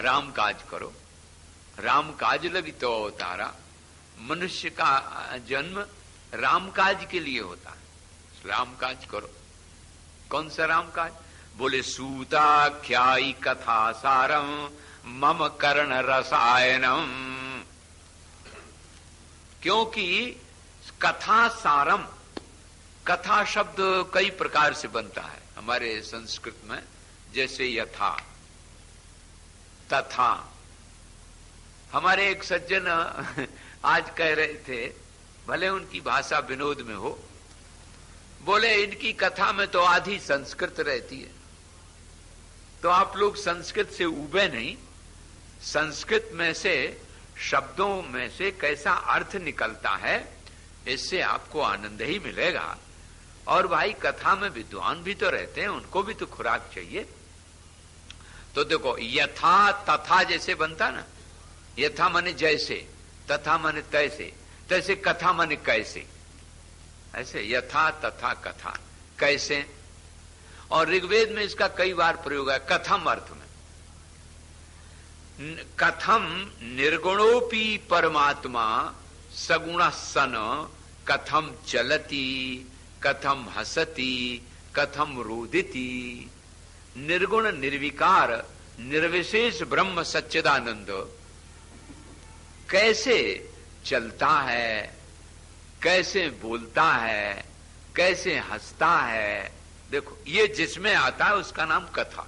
राम काज करो। राम काज लगी तो अवतारा। मनुष्य का जन्म राम काज के लिए होता है, राम काज करो। कौन सा राम काज? बोले सूताख्यायी कथा सारम मम कर्ण रसायनम। क्योंकि कथा सारम, कथा शब्द कई प्रकार से बनता है हमारे संस्कृत में, जैसे यथा, तथा। हमारे एक सज्जन आज कह रहे थे, भले उनकी भाषा विनोद में हो, बोले इनकी कथा में तो आधी संस्कृत रहती है, तो आप लोग संस्कृत से उबे नहीं, संस्कृत में से शब्दों में से कैसा अर्थ निकलता है, इससे आपको आनंद ही मिलेगा। और भाई कथा में विद्वान भी तो रहते हैं, उनको भी तो खुराक चाहिए। तो देखो यथा तथा जैसे बनता ना, यथा माने जैसे, तथा माने तैसे, तैसे कथा माने कैसे, ऐसे यथा तथा कथा कैसे। और ऋग्वेद में इसका कई बार प्रयोग है कथम अर्थ में। कथम निर्गुणोपि परमात्मा सगुण सन कथम चलती कथम हसती कथम रोदिति। निर्गुण निर्विकार निर्विशेष ब्रह्म सच्चिदानंद कैसे चलता है, कैसे बोलता है, कैसे हंसता है, देखो ये जिसमें आता है उसका नाम कथा।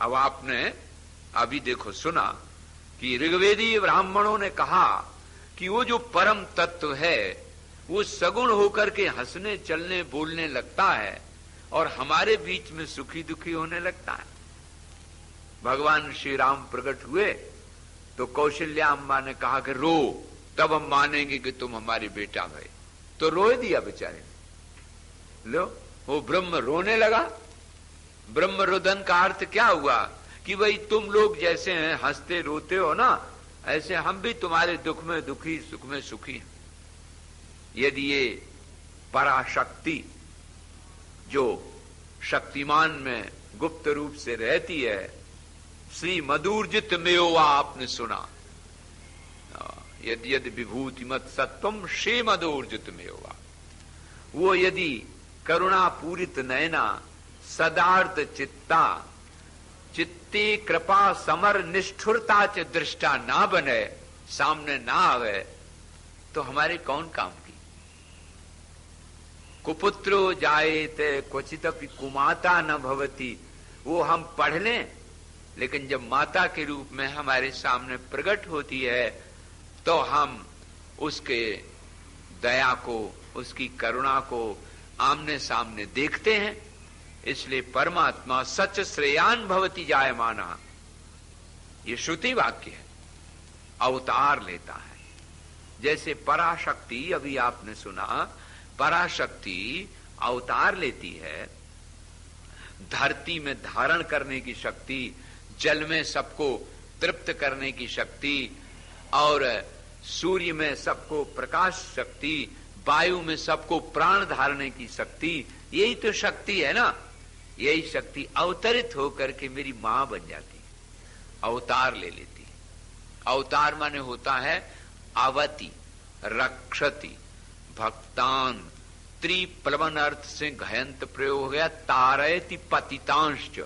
अब आपने अभी देखो सुना कि ऋग्वेदीय ब्राह्मणों ने कहा कि वो जो परम तत्व है वो सगुण होकर के हंसने चलने बोलने लगता है और हमारे बीच में सुखी दुखी होने लगता है। भगवान श्री राम प्रकट हुए तो कौशल्या अम्मा ने कहा कि रो, तब हम मानेंगे कि तुम हमारे बेटा भई। तो रो दिया बेचारे, लो वो ब्रह्म रोने लगा। ब्रह्म रोदन का अर्थ क्या हुआ कि भाई तुम लोग जैसे हैं हंसते रोते हो ना, ऐसे हम भी तुम्हारे दुख में दुखी सुख में सुखी हैं। यदि ये पराशक्ति जो शक्तिमान में गुप्त रूप से रहती है, श्री मधुर्जित मेवा आपने सुना, यदि यदि विभूति मत सत्वम श्री मधुर्जित मेवा, वो यदि करुणा पूरित नयना सदार्थ चित्ता चित्ते कृपा समर निष्ठुरता च दृष्टा ना बने, सामने ना आवे, तो हमारे कौन काम की। कुपुत्रो जायते क्वचिदपि कुमाता न भवति, वो हम पढ़ लें लेकिन जब माता के रूप में हमारे सामने प्रकट होती है तो हम उसके दया को, उसकी करुणा को आमने सामने देखते हैं। इसलिए परमात्मा सच श्रेयान भवति जायमाना, ये श्रुति वाक्य है, अवतार लेता है। जैसे पराशक्ति अभी आपने सुना, पराशक्ति अवतार लेती है, धरती में धारण करने की शक्ति, जल में सबको तृप्त करने की शक्ति, और सूर्य में सबको प्रकाश शक्ति, वायु में सबको प्राण धारने की शक्ति, यही तो शक्ति है ना। यही शक्ति अवतरित होकर के मेरी मां बन जाती है, अवतार ले लेती है। अवतार माने होता है आवति, रक्षति, भक्तान, त्रिप्लवन अर्थ से घयंत प्रयोग हो गया, तारयति पतितांश्च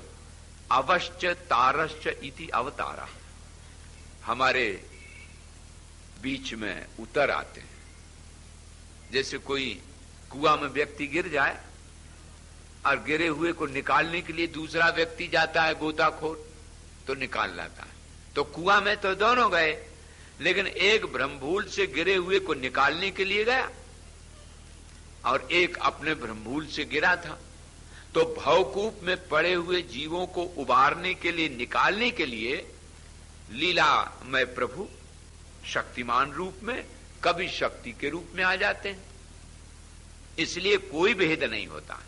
अवश्च तारश्च इति अवतारा। हमारे बीच में उतर आते हैं। जैसे कोई कुआं में व्यक्ति गिर जाए और गिरे हुए को निकालने के लिए दूसरा व्यक्ति जाता है गोताखोर, तो निकाल लाता है। तो कुआं में तो दोनों गए, लेकिन एक ब्रह्मभूल से गिरे हुए को निकालने के लिए गया और एक अपने ब्रह्मभूल से गिरा था। तो भवकूप में पड़े हुए जीवों को उबारने के लिए, निकालने के लिए लीलामय प्रभु शक्तिमान रूप में, कभी शक्ति के रूप में आ जाते हैं। इसलिए कोई भेद नहीं होता।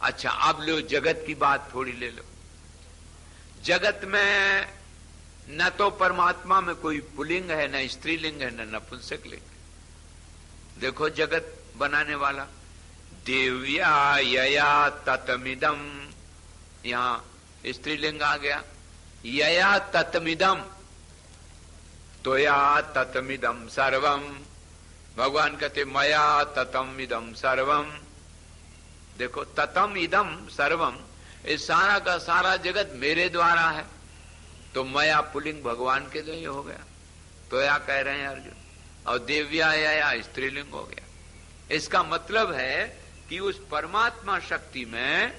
अच्छा, अब लो जगत की बात थोड़ी ले लो। जगत में न तो परमात्मा में कोई पुल्लिंग है, न स्त्रीलिंग है, न नपुंसकलिंग है। देखो जगत बनाने वाला, देव्या यया ततमिदम, यहां स्त्रीलिंग आ गया, यया ततमिदम, तोया ततमिदम सर्वम। भगवान कहते मया ततम इदम सर्वम। देखो ततम इदम सर्वम, इस सारा का सारा जगत मेरे द्वारा है। तो मया पुल्लिंग भगवान के लिए हो गया, तोया कह रहे हैं अर्जुन, और देव्या या स्त्रीलिंग हो गया। इसका मतलब है कि उस परमात्मा शक्ति में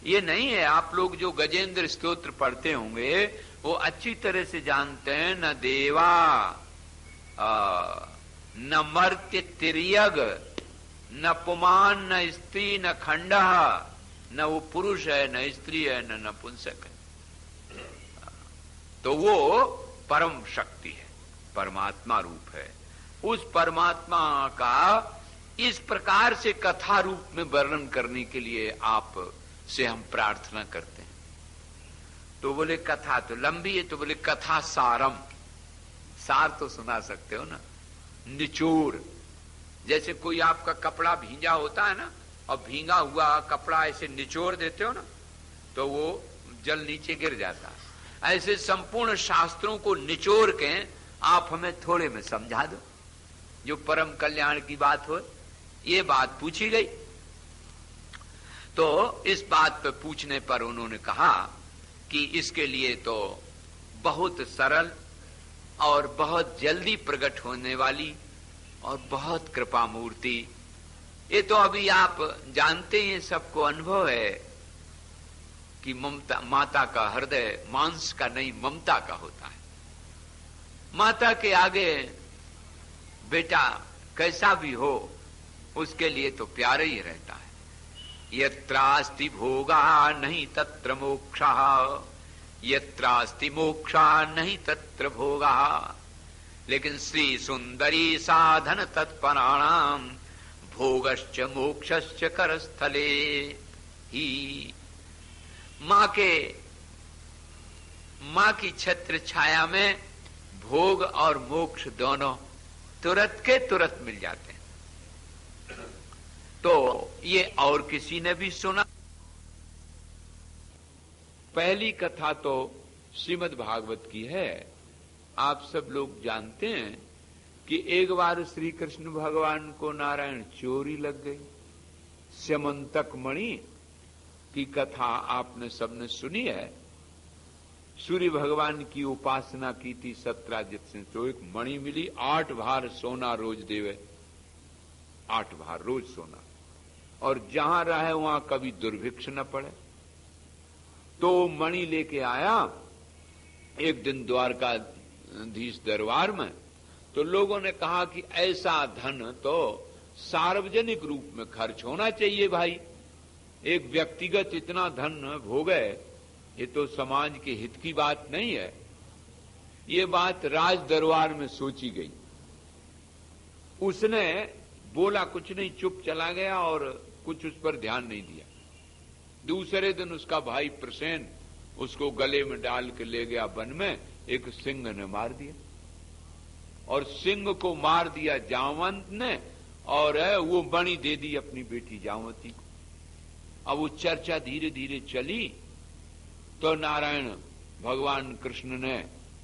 ये नहीं है, आप लोग जो गजेंद्र स्तोत्र पढ़ते होंगे वो अच्छी तरह से जानते हैं, न देवा न मर्त्य तिर्यग, न पुमान, न स्त्री, न खंडः, न वो पुरुष है, न स्त्री है, न नपुंसक है। तो वो परम शक्ति है, परमात्मा रूप है। उस परमात्मा का इस प्रकार से कथा रूप में वर्णन करने के लिए आप से हम प्रार्थना करते हैं। तो बोले कथा तो लंबी है, तो बोले कथा सारम, सार तो सुना सकते हो ना, निचोड़। जैसे कोई आपका कपड़ा भींजा होता है ना, और भींगा हुआ कपड़ा ऐसे निचोड़ देते हो ना, तो वो जल नीचे गिर जाता है। ऐसे संपूर्ण शास्त्रों को निचोड़ के आप हमें थोड़े में समझा दो, जो परम कल्याण की बात हो। ये बात पूछी गई, तो इस बात पे पूछने पर उन्होंने कहा कि इसके लिए तो बहुत सरल और बहुत जल्दी प्रकट होने वाली और बहुत कृपा मूर्ति, ये तो अभी आप जानते हैं, सबको अनुभव है कि ममता, माता का हृदय मांस का नहीं ममता का होता है। माता के आगे बेटा कैसा भी हो उसके लिए तो प्यार ही रहता है। यत्रास्ति भोगा नहीं तत्र मोक्षः, यत्रास्ति मोक्षा नहीं तत्र भोगा। लेकिन श्री सुंदरी साधन तत्पराणाम भोगश्च मोक्षश्च करस्थले ही। माँ की छत्र छाया में भोग और मोक्ष दोनों तुरंत के तुरंत मिल जाते हैं। तो ये और किसी ने भी सुना। पहली कथा तो श्रीमद् भागवत की है। आप सब लोग जानते हैं कि एक बार श्री कृष्ण भगवान को नारायण चोरी लग गई। स्यमंतक मणि की कथा आपने सबने सुनी है। सूर्य भगवान की उपासना की थी सत्राजित से, तो एक मणि मिली, 8 भार सोना रोज देवे, 8 भार रोज सोना, और जहां रहे वहां कभी दुर्भिक्ष न पड़े। तो मणि लेके आया एक दिन द्वारकाधीश दरबार में। तो लोगों ने कहा कि ऐसा धन तो सार्वजनिक रूप में खर्च होना चाहिए भाई, एक व्यक्तिगत इतना धन भोगे, ये तो समाज के हित की बात नहीं है। ये बात राज दरबार में सोची गई। उसने बोला कुछ नहीं, चुप चला गया और कुछ उस पर ध्यान नहीं दिया। दूसरे दिन उसका भाई प्रसेन उसको गले में डाल के ले गया वन में, एक सिंह ने मार दिया, और सिंह को मार दिया जामवंत ने, और वो मणि दे दी अपनी बेटी जामवती को। अब वो चर्चा धीरे धीरे चली, तो नारायण भगवान कृष्ण ने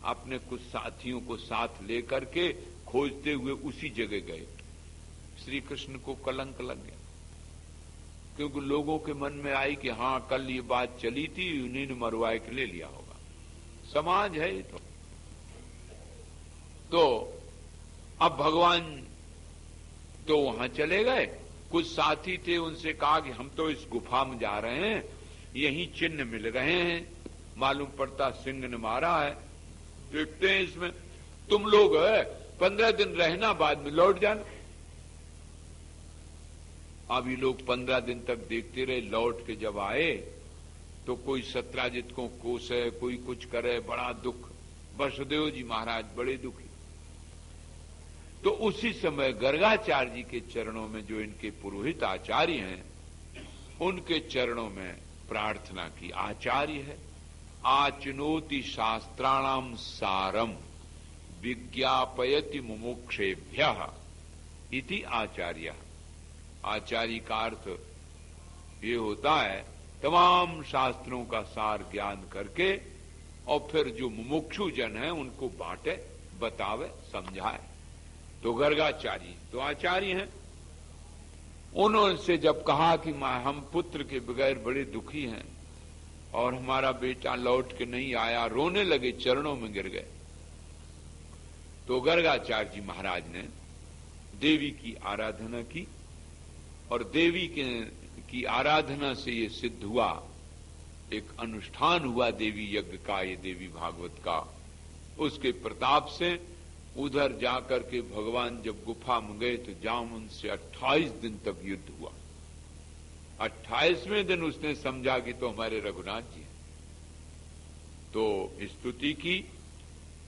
अपने कुछ साथियों को साथ लेकर के खोजते हुए उसी जगह गए। श्री कृष्ण को कलंक लग गया, क्योंकि लोगों के मन में आई कि हाँ कल ये बात चली थी, उन्हीं ने मरवाए के ले लिया होगा, समाज है ये तो अब भगवान तो वहां चले गए। कुछ साथी थे, उनसे कहा कि हम तो इस गुफा में जा रहे हैं, यही चिन्ह मिल रहे हैं, मालूम पड़ता सिंह ने मारा है, देखते हैं इसमें, तुम लोग 15 दिन रहना, बाद में लौट जाना। अब ये लोग 15 दिन तक देखते रहे। लौट के जब आए तो कोई सत्राजित को कोसे, कोई कुछ करे, बड़ा दुख। वसुदेव जी महाराज बड़े दुखी। तो उसी समय गर्गाचार्य जी के चरणों में, जो इनके पुरोहित आचार्य हैं, उनके चरणों में प्रार्थना की। आचार्य है आचनोति शास्त्राणाम सारम विज्ञापयति मुमुक्षेभ्यः इति आचार्य। आचार्य का अर्थ ये होता है तमाम शास्त्रों का सार ज्ञान करके और फिर जो मुमुक्षु जन है उनको बांटे, बतावे, समझाए। तो गर्गाचार्य तो आचार्य हैं। उन्होंने जब कहा कि हम पुत्र के बगैर बड़े दुखी हैं और हमारा बेटा लौट के नहीं आया, रोने लगे, चरणों में गिर गए। तो गर्गाचार्य जी महाराज ने देवी की आराधना की और देवी की आराधना से ये सिद्ध हुआ, एक अनुष्ठान हुआ देवी यज्ञ का, ये देवी भागवत का। उसके प्रताप से उधर जाकर के भगवान जब गुफा में गए तो जामुन से 28 दिन तक युद्ध हुआ। 28वें दिन उसने समझा कि तो हमारे रघुनाथ जी हैं, तो स्तुति की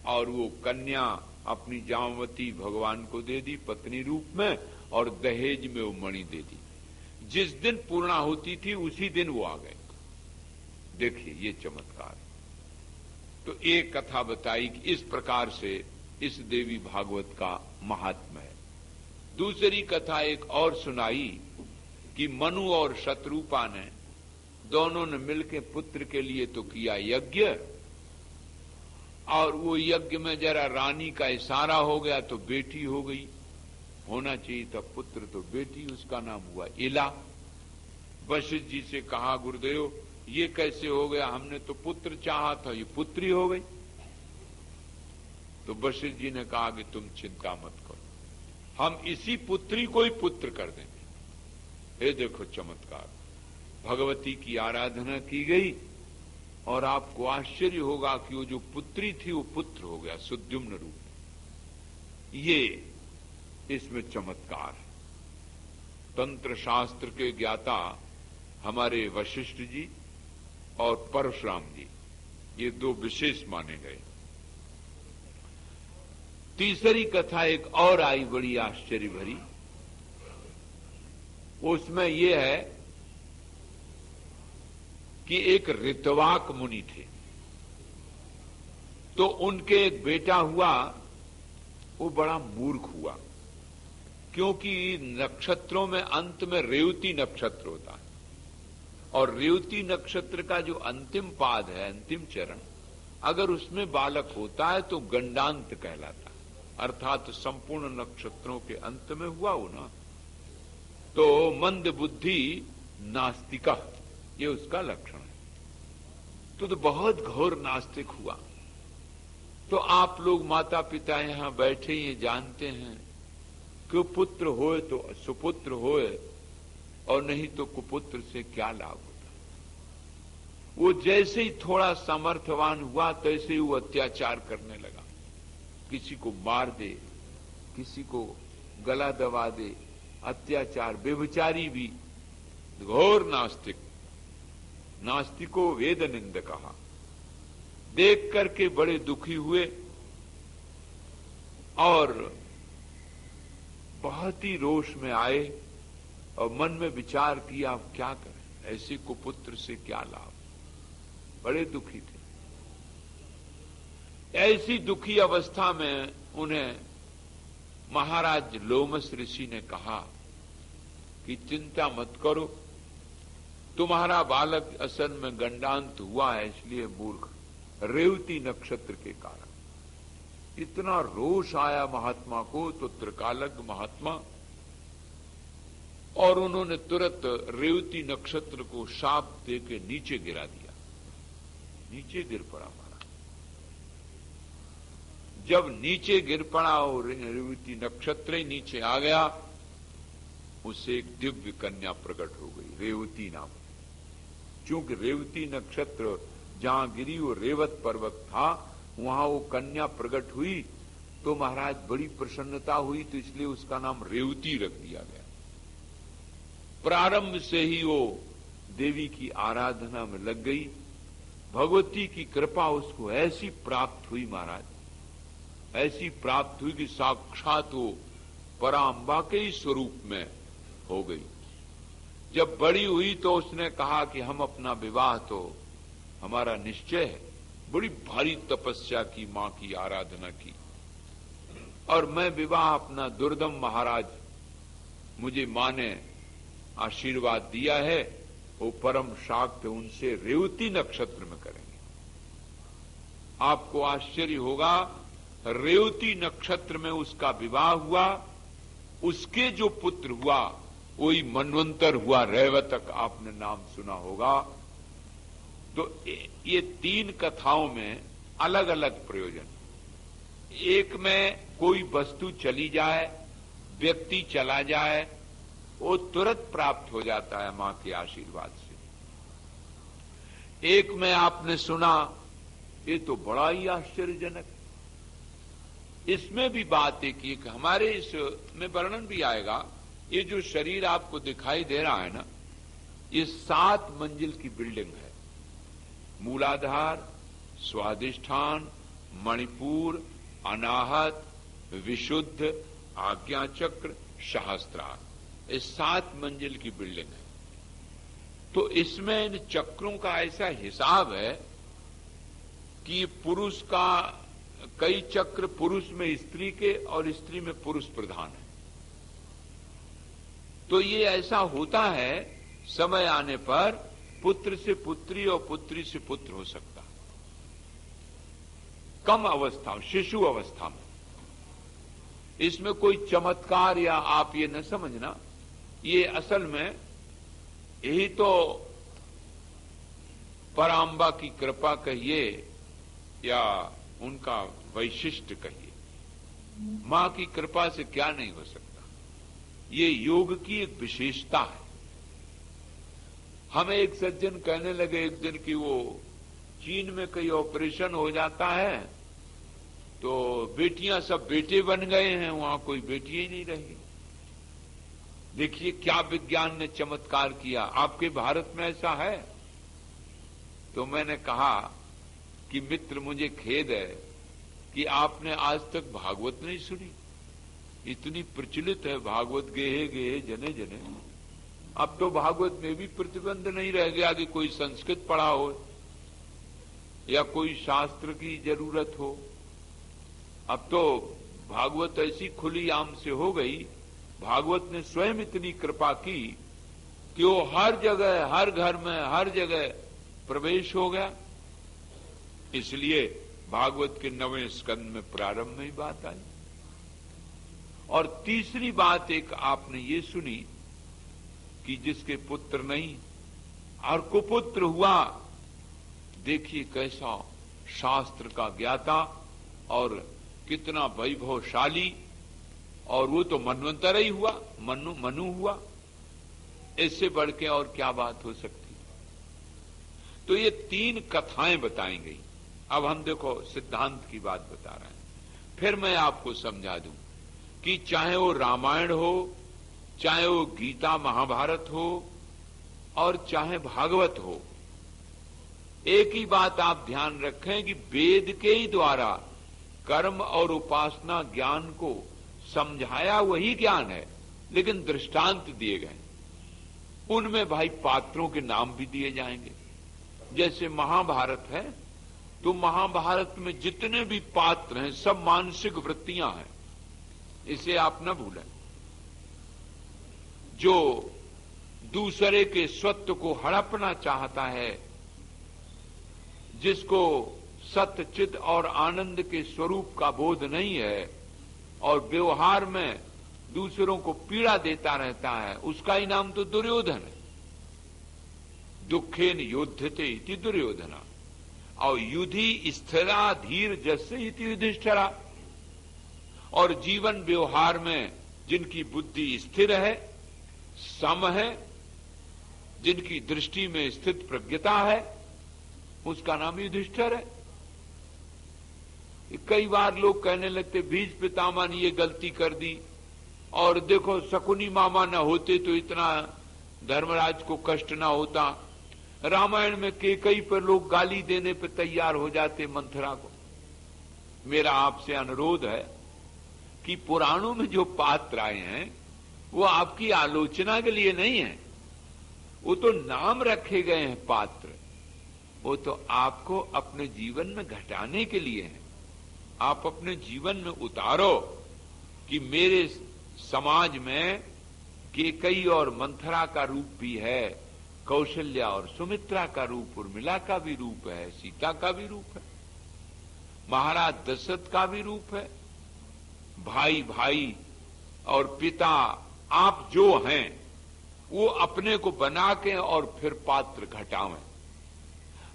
और वो कन्या अपनी जामवती भगवान को दे दी पत्नी रूप में, और दहेज में वो मणि दे दी। जिस दिन पूर्णा होती थी उसी दिन वो आ गए। देखिए ये चमत्कार। तो एक कथा बताई कि इस प्रकार से इस देवी भागवत का महात्म्य है। दूसरी कथा एक और सुनाई कि मनु और शत्रुपा ने दोनों ने मिलकर पुत्र के लिए तो किया यज्ञ, और वो यज्ञ में जरा रानी का इशारा हो गया तो बेटी हो गई। होना चाहिए था पुत्र, तो बेटी, उसका नाम हुआ इला। वशिष्ठ जी से कहा गुरुदेव ये कैसे हो गया, हमने तो पुत्र चाहा था, ये पुत्री हो गई। तो वशिष्ठ जी ने कहा कि तुम चिंता मत करो, हम इसी पुत्री को ही पुत्र कर देंगे। ये देखो चमत्कार, भगवती की आराधना की गई और आपको आश्चर्य होगा कि वो जो पुत्री थी वो पुत्र हो गया सुद्युम्न रूप में। ये इसमें चमत्कार है। तंत्र शास्त्र के ज्ञाता हमारे वशिष्ठ जी और परशुराम जी, ये दो विशेष माने गए। तीसरी कथा एक और आई बड़ी आश्चर्य भरी। उसमें यह है कि एक ऋतवाक मुनि थे, तो उनके एक बेटा हुआ, वो बड़ा मूर्ख हुआ, क्योंकि नक्षत्रों में अंत में रेवती नक्षत्र होता है, और रेवती नक्षत्र का जो अंतिम पाद है, अंतिम चरण, अगर उसमें बालक होता है तो गंडांत कहलाता है, अर्थात संपूर्ण नक्षत्रों के अंत में हुआ हो ना, तो मंद बुद्धि नास्तिका, ये उसका लक्षण है। तो बहुत घोर नास्तिक हुआ। तो आप लोग माता पिता यहां बैठे ये जानते हैं कि पुत्र होए तो सुपुत्र होए, और नहीं तो कुपुत्र से क्या लाभ होता। वो जैसे ही थोड़ा सामर्थ्यवान हुआ तैसे ही वो अत्याचार करने लगा, किसी को मार दे, किसी को गला दबा दे, अत्याचार, व्यभिचारी भी, घोर नास्तिक। नास्तिको वेद निंद कहा। देख करके बड़े दुखी हुए और बहुत ही रोष में आए और मन में विचार किया अब क्या करें, ऐसे कुपुत्र से क्या लाभ। बड़े दुखी थे। ऐसी दुखी अवस्था में उन्हें महाराज लोमस ऋषि ने कहा कि चिंता मत करो, तुम्हारा बालक असल में गंडांत हुआ है, इसलिए मूर्ख, रेवती नक्षत्र के कारण। इतना रोष आया महात्मा को, तो त्रिकालज्ञ महात्मा, और उन्होंने तुरंत रेवती नक्षत्र को शाप देके नीचे गिरा दिया। नीचे गिर पड़ा महाराज। जब नीचे गिर पड़ा और रेवती नक्षत्र ही नीचे आ गया, उससे एक दिव्य कन्या प्रकट हो गई, रेवती नाम। क्योंकि रेवती नक्षत्र जहां गिरी वो रेवत पर्वत था, वहां वो कन्या प्रकट हुई, तो महाराज बड़ी प्रसन्नता हुई, तो इसलिए उसका नाम रेवती रख दिया गया। प्रारंभ से ही वो देवी की आराधना में लग गई। भगवती की कृपा उसको ऐसी प्राप्त हुई महाराज, ऐसी प्राप्त हुई कि साक्षात वो पराम्बा के ही स्वरूप में हो गई। जब बड़ी हुई तो उसने कहा कि हम अपना विवाह तो हमारा निश्चय है। बड़ी भारी तपस्या की, मां की आराधना की, और मैं विवाह अपना दुर्दम महाराज, मुझे मां ने आशीर्वाद दिया है, वो परम शाक्त उनसे रेवती नक्षत्र में करेंगे। आपको आश्चर्य होगा, रेवती नक्षत्र में उसका विवाह हुआ, उसके जो पुत्र हुआ वही मनवंतर हुआ, रैवतक आपने नाम सुना होगा। तो ये 3 कथाओं में अलग अलग प्रयोजन। एक में कोई वस्तु चली जाए, व्यक्ति चला जाए, वो तुरंत प्राप्त हो जाता है मां के आशीर्वाद से। एक में आपने सुना, ये तो बड़ा ही आश्चर्यजनक। इसमें भी बात एक ही, हमारे इसमें वर्णन भी आएगा, ये जो शरीर आपको दिखाई दे रहा है ना, ये 7 मंजिल की बिल्डिंग है। मूलाधार, स्वाधिष्ठान, मणिपुर, अनाहत, विशुद्ध, आज्ञाचक्र, सहस्त्रार, ये 7 मंजिल की बिल्डिंग है। तो इसमें इन चक्रों का ऐसा हिसाब है कि पुरुष का कई चक्र पुरुष में स्त्री के और स्त्री में पुरुष प्रधान है। तो ये ऐसा होता है, समय आने पर पुत्र से पुत्री और पुत्री से पुत्र हो सकता है, कम अवस्था में, शिशु अवस्था में। इसमें कोई चमत्कार या आप ये न समझना, ये असल में यही तो पराम्बा की कृपा कहिए या उनका वैशिष्ट कहिए। मां की कृपा से क्या नहीं हो सकता, ये योग की एक विशेषता है। हमें एक सज्जन कहने लगे एक दिन कि वो चीन में कहीं ऑपरेशन हो जाता है तो बेटियां सब बेटे बन गए हैं, वहां कोई बेटी ही नहीं रही। देखिए क्या विज्ञान ने चमत्कार किया। आपके भारत में ऐसा है? तो मैंने कहा कि मित्र, मुझे खेद है कि आपने आज तक भागवत नहीं सुनी। इतनी प्रचलित है भागवत, गेहे गेहे जने जने। अब तो भागवत में भी प्रतिबंध नहीं रह गया कि कोई संस्कृत पढ़ा हो या कोई शास्त्र की जरूरत हो। अब तो भागवत ऐसी खुली आम से हो गई, भागवत ने स्वयं इतनी कृपा की कि वो हर जगह, हर घर में, हर जगह प्रवेश हो गया। इसलिए भागवत के 9वें स्कंद में प्रारंभ में ही बात आई। और तीसरी बात एक आपने ये सुनी कि जिसके पुत्र नहीं और कुपुत्र हुआ, देखिए कैसा शास्त्र का ज्ञाता और कितना वैभवशाली, और वो तो मनवंतर ही हुआ, मनु हुआ। इससे बढ़ के और क्या बात हो सकती। तो ये 3 कथाएं बताई गई। अब हम देखो सिद्धांत की बात बता रहे हैं। फिर मैं आपको समझा दूं कि चाहे वो रामायण हो, चाहे वो गीता महाभारत हो और चाहे भागवत हो, एक ही बात आप ध्यान रखें कि वेद के ही द्वारा कर्म और उपासना ज्ञान को समझाया वही ज्ञान है, लेकिन दृष्टांत दिए गए। उनमें भाई पात्रों के नाम भी दिए जाएंगे। जैसे महाभारत है तो महाभारत में जितने भी पात्र हैं सब मानसिक वृत्तियां हैं, इसे आप न भूलें। जो दूसरे के स्वत्व को हड़पना चाहता है, जिसको सत्य, चित और आनंद के स्वरूप का बोध नहीं है और व्यवहार में दूसरों को पीड़ा देता रहता है, उसका ही नाम तो दुर्योधन है। दुखेन योध्यते इति दुर्योधना और युधि स्थिरा धीर जस्य इति युधिष्ठिरा। और जीवन व्यवहार में जिनकी बुद्धि स्थिर है, सम है, जिनकी दृष्टि में स्थित प्रज्ञता है, उसका नाम युधिष्ठिर है। कई बार लोग कहने लगते बीज पितामह ने ये गलती कर दी और देखो शकुनी मामा न होते तो इतना धर्मराज को कष्ट ना होता। रामायण में केकई पर लोग गाली देने पर तैयार हो जाते मंथरा को। मेरा आपसे अनुरोध है कि पुराणों में जो पात्र आए हैं वो आपकी आलोचना के लिए नहीं है, वो तो नाम रखे गए हैं पात्र, वो तो आपको अपने जीवन में घटाने के लिए हैं। आप अपने जीवन में उतारो कि मेरे समाज में केकई और मंथरा का रूप भी है, कौशल्या और सुमित्रा का रूप, उर्मिला का भी रूप है, सीता का भी रूप है, महाराज दशरथ का भी रूप है। भाई भाई और पिता आप जो हैं वो अपने को बना के और फिर पात्र घटावें।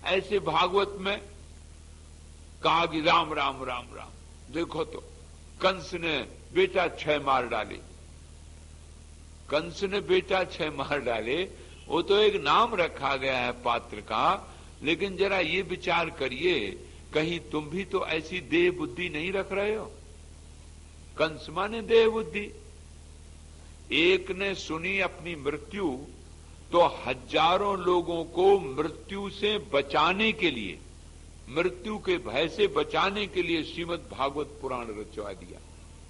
ऐसे भागवत में कहा कि राम राम राम राम, देखो तो कंस ने बेटा 6 मार डाले, कंस ने बेटा 6 मार डाले, वो तो एक नाम रखा गया है पात्र का। लेकिन जरा ये विचार करिए, कहीं तुम भी तो ऐसी देह बुद्धि नहीं रख रहे हो? कंस माने देह बुद्धि। एक ने सुनी अपनी मृत्यु तो हजारों लोगों को मृत्यु से बचाने के लिए, मृत्यु के भय से बचाने के लिए श्रीमद् भागवत पुराण रचवा दिया।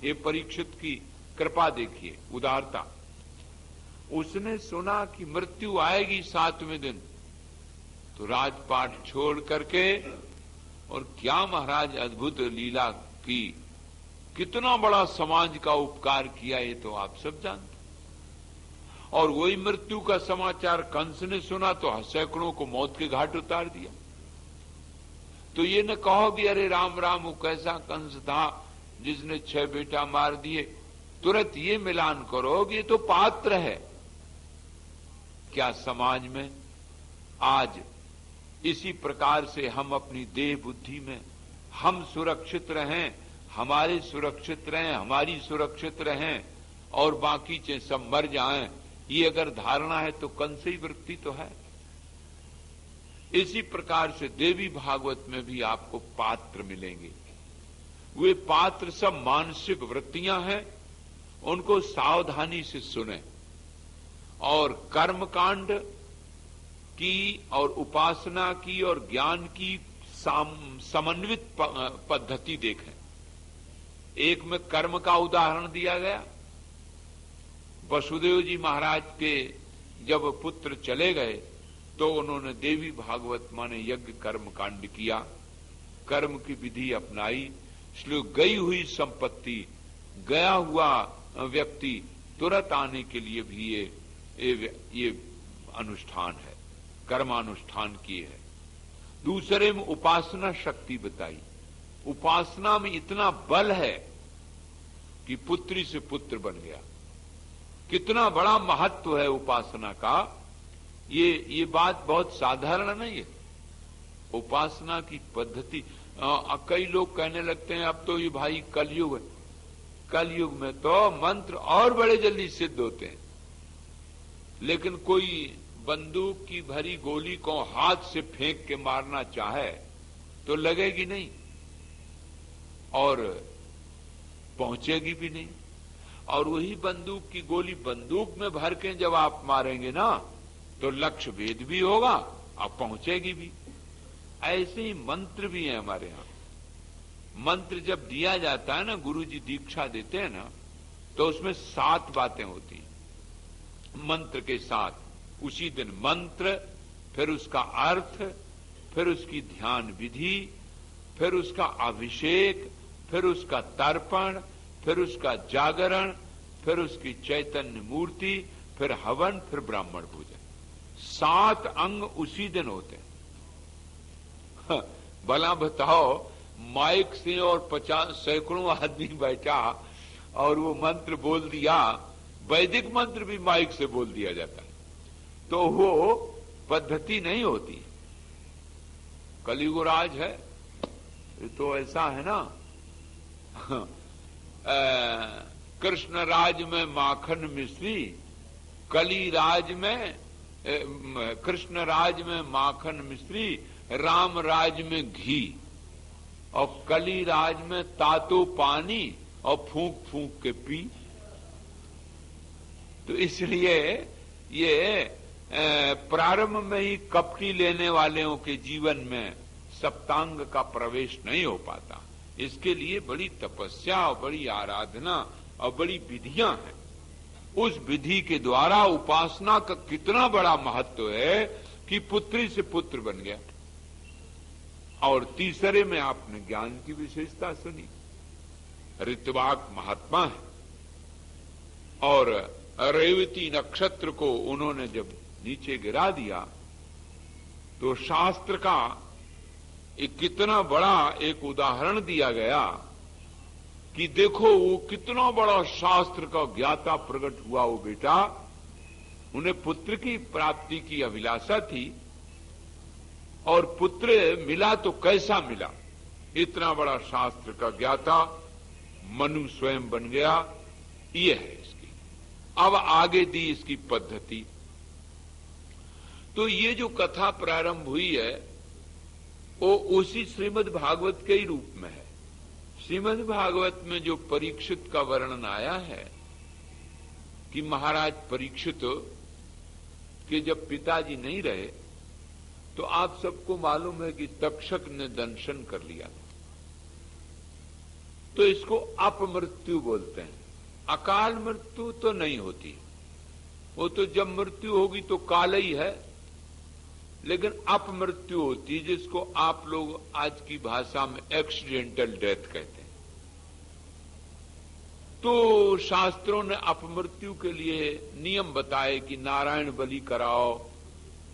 ये परीक्षित की कृपा देखिए, उदारता। उसने सुना कि मृत्यु आएगी 7वें दिन, तो राजपाट छोड़ करके, और क्या महाराज अद्भुत लीला की, कितना बड़ा समाज का उपकार किया, ये तो आप सब जानते। और वही मृत्यु का समाचार कंस ने सुना तो सैकड़ों को मौत के घाट उतार दिया। तो ये न कहो कि अरे राम राम वो कैसा कंस था जिसने 6 बेटा मार दिए। तुरंत ये मिलान करो कि ये तो पात्र है। क्या समाज में आज इसी प्रकार से हम अपनी देह बुद्धि में हम सुरक्षित रहें, हमारे सुरक्षित रहें, हमारी सुरक्षित रहें और बाकी चे सब मर जाएं, ये अगर धारणा है तो कंसेई वृत्ति तो है। इसी प्रकार से देवी भागवत में भी आपको पात्र मिलेंगे। वे पात्र सब मानसिक वृत्तियां हैं, उनको सावधानी से सुने और कर्मकांड की और उपासना की और ज्ञान की समन्वित पद्धति देखें। एक में कर्म का उदाहरण दिया गया। वसुदेव जी महाराज के जब पुत्र चले गए तो उन्होंने देवी भागवत माने यज्ञ कर्म कांड किया, कर्म की विधि अपनाई, इसलिए गई हुई संपत्ति, गया हुआ व्यक्ति तुरंत आने के लिए भी ये अनुष्ठान है, कर्मानुष्ठान किए है। दूसरे में उपासना शक्ति बताई। उपासना में इतना बल है कि पुत्री से पुत्र बन गया। कितना बड़ा महत्व है उपासना का, ये बात बहुत साधारण नहीं है। उपासना की पद्धति, कई लोग कहने लगते हैं अब तो ये भाई कलयुग है, कलयुग में तो मंत्र और बड़े जल्दी सिद्ध होते हैं। लेकिन कोई बंदूक की भरी गोली को हाथ से फेंक के मारना चाहे तो लगेगी नहीं और पहुंचेगी भी नहीं। और वही बंदूक की गोली बंदूक में भर के जब आप मारेंगे ना तो लक्ष्य भेद भी होगा और पहुंचेगी भी। ऐसे ही मंत्र भी है हमारे यहां। मंत्र जब दिया जाता है ना, गुरु जी दीक्षा देते हैं ना, तो उसमें 7 बातें होती हैं मंत्र के साथ। उसी दिन मंत्र, फिर उसका अर्थ, फिर उसकी ध्यान विधि, फिर उसका अभिषेक, फिर उसका तर्पण, फिर उसका जागरण, फिर उसकी चैतन्य मूर्ति, फिर हवन, फिर ब्राह्मण पूजन। 7 अंग उसी दिन होते हैं। भला बताओ, माइक से और 50 सैकड़ों आदमी बैठा और वो मंत्र बोल दिया, वैदिक मंत्र भी माइक से बोल दिया जाता है, तो वो पद्धति नहीं होती। कलियुग राज है तो ऐसा है ना। कृष्ण राज में माखन मिश्री, कली राज में कृष्ण राज में माखन मिश्री, राम राज में घी, और कली राज में तातो पानी और फूंक फूंक के पी। तो इसलिए ये प्रारंभ में ही कपटी लेने वालों के जीवन में सप्तांग का प्रवेश नहीं हो पाता। इसके लिए बड़ी तपस्या और बड़ी आराधना और बड़ी विधियां हैं। उस विधि के द्वारा उपासना का कितना बड़ा महत्व है कि पुत्री से पुत्र बन गया। और तीसरे में आपने ज्ञान की विशेषता सुनी। ऋतवाक महात्मा है और रेवती नक्षत्र को उन्होंने जब नीचे गिरा दिया तो शास्त्र का एक कितना बड़ा एक उदाहरण दिया गया कि देखो वो कितना बड़ा शास्त्र का ज्ञाता प्रकट हुआ। वो बेटा, उन्हें पुत्र की प्राप्ति की अभिलाषा थी और पुत्र मिला तो कैसा मिला। इतना बड़ा शास्त्र का ज्ञाता मनु स्वयं बन गया। ये है इसकी। अब आगे दी इसकी पद्धति। तो ये जो कथा प्रारंभ हुई है वो उसी श्रीमद् भागवत के ही रूप में है। श्रीमद् भागवत में जो परीक्षित का वर्णन आया है कि महाराज परीक्षित के जब पिताजी नहीं रहे तो आप सबको मालूम है कि तक्षक ने दंशन कर लिया। तो इसको अपमृत्यु बोलते हैं। अकाल मृत्यु तो नहीं होती, वो तो जब मृत्यु होगी तो काल ही है, लेकिन अपमृत्यु होती जिसको आप लोग आज की भाषा में एक्सीडेंटल डेथ कहते हैं। तो शास्त्रों ने अपमृत्यु के लिए नियम बताए कि नारायण बलि कराओ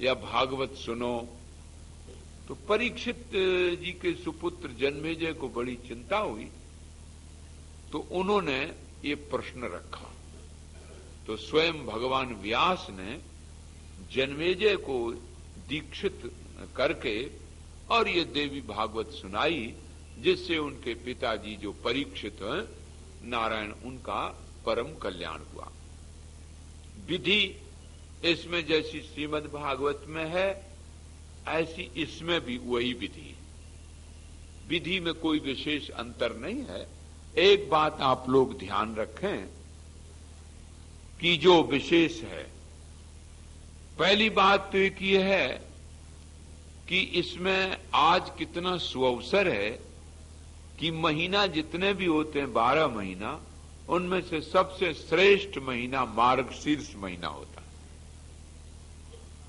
या भागवत सुनो। तो परीक्षित जी के सुपुत्र जन्मेजय को बड़ी चिंता हुई तो उन्होंने ये प्रश्न रखा। तो स्वयं भगवान व्यास ने जन्मेजय को दीक्षित करके और ये देवी भागवत सुनाई, जिससे उनके पिताजी जो परीक्षित हैं नारायण, उनका परम कल्याण हुआ। विधि इसमें जैसी श्रीमद् भागवत में है ऐसी इसमें भी वही विधि। विधि में कोई विशेष अंतर नहीं है। एक बात आप लोग ध्यान रखें कि जो विशेष है, पहली बात तो एक ये है कि इसमें आज कितना सुअवसर है कि महीना जितने भी होते हैं 12 महीना, उनमें से सबसे श्रेष्ठ महीना मार्गशीर्ष महीना होता है।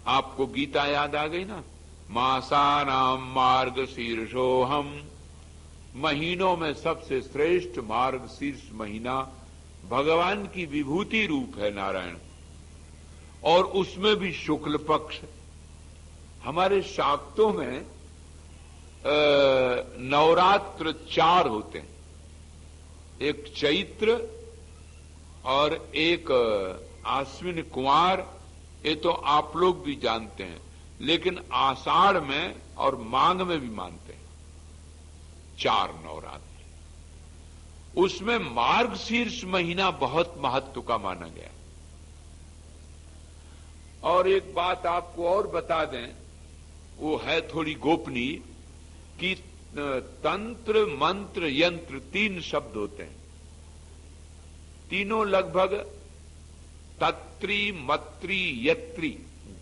आपको गीता याद आ गई ना, मासानाम मार्गशीर्षोहम। महीनों में सबसे श्रेष्ठ मार्गशीर्ष महीना भगवान की विभूति रूप है नारायण, और उसमें भी शुक्ल पक्ष। हमारे शाक्तों में नवरात्र 4 होते हैं, एक चैत्र और एक आश्विन कुमार, ये तो आप लोग भी जानते हैं, लेकिन आषाढ़ में और माघ में भी मानते हैं 4 नवरात्र। उसमें मार्गशीर्ष महीना बहुत महत्व का माना गया। और एक बात आपको और बता दें, वो है थोड़ी गोपनीय, कि तंत्र मंत्र यंत्र 3 शब्द होते हैं। तीनों लगभग तत्री मत्री यत्री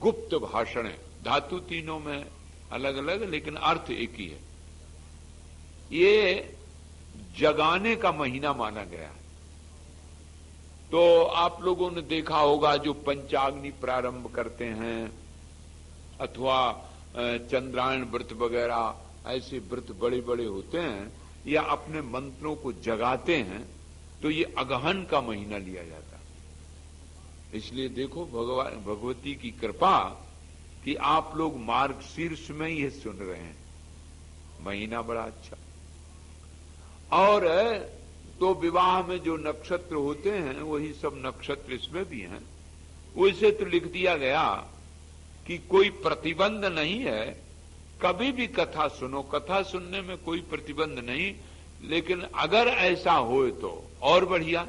गुप्त भाषण है। धातु तीनों में अलग अलग लेकिन अर्थ एक ही है। ये जगाने का महीना माना गया है। तो आप लोगों ने देखा होगा जो पंचाग्नि प्रारंभ करते हैं अथवा चंद्रायण व्रत वगैरह, ऐसे व्रत बड़े बड़े होते हैं या अपने मंत्रों को जगाते हैं, तो ये अगहन का महीना लिया जाता है। इसलिए देखो भगवती की कृपा कि आप लोग मार्गशीर्ष में ही सुन रहे हैं। महीना बड़ा अच्छा। और तो विवाह में जो नक्षत्र होते हैं वही सब नक्षत्र इसमें भी हैं। उसे तो लिख दिया गया कि कोई प्रतिबंध नहीं है, कभी भी कथा सुनो, कथा सुनने में कोई प्रतिबंध नहीं, लेकिन अगर ऐसा हो तो और बढ़िया।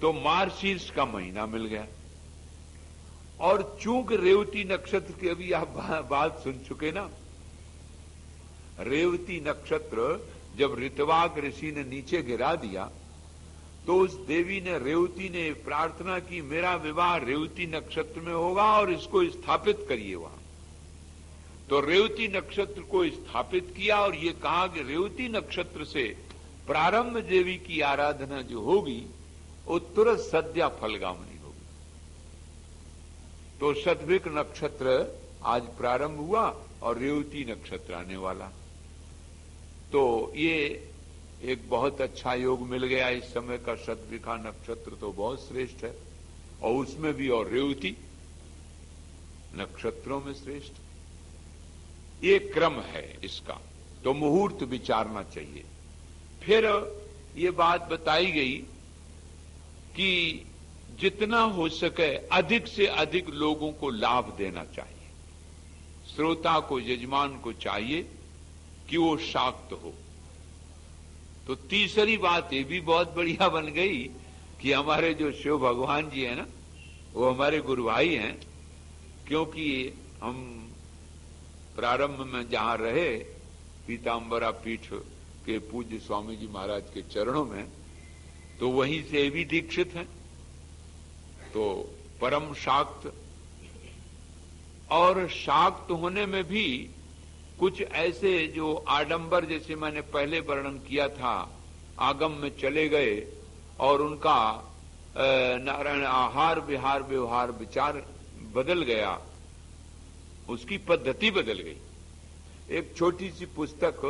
तो मार्गशीर्ष का महीना मिल गया। और चूंक रेवती नक्षत्र की अभी आप बात सुन चुके ना, रेवती नक्षत्र जब ऋतवाक ऋषि ने नीचे गिरा दिया तो उस देवी ने, रेवती ने प्रार्थना की, मेरा विवाह रेवती नक्षत्र में होगा और इसको स्थापित करिए वहां। तो रेवती नक्षत्र को स्थापित किया और ये कहा कि रेवती नक्षत्र से प्रारंभ देवी की आराधना जो होगी वो तुरंत सद्या फलगामनी होगी। तो शतभिक नक्षत्र आज प्रारंभ हुआ और रेवती नक्षत्र आने वाला। तो ये एक बहुत अच्छा योग मिल गया इस समय का। शतभिखा नक्षत्र तो बहुत श्रेष्ठ है और उसमें भी और रेवती नक्षत्रों में श्रेष्ठ। ये क्रम है इसका, तो मुहूर्त विचारना चाहिए। फिर ये बात बताई गई कि जितना हो सके अधिक से अधिक लोगों को लाभ देना चाहिए। श्रोता को, यजमान को चाहिए कि वो शाक्त हो। तो तीसरी बात ये भी बहुत बढ़िया बन गई कि हमारे जो शिव भगवान जी है ना, वो हमारे गुरु भाई हैं। क्योंकि हम प्रारंभ में जहां रहे पीताम्बरा पीठ के पूज्य स्वामी जी महाराज के चरणों में, तो वहीं से भी दीक्षित हैं। तो परम शाक्त, और शाक्त होने में भी कुछ ऐसे जो आडंबर, जैसे मैंने पहले वर्णन किया था, आगम में चले गए और उनका नारायण आहार विहार व्यवहार विचार बदल गया, उसकी पद्धति बदल गई। एक छोटी सी पुस्तक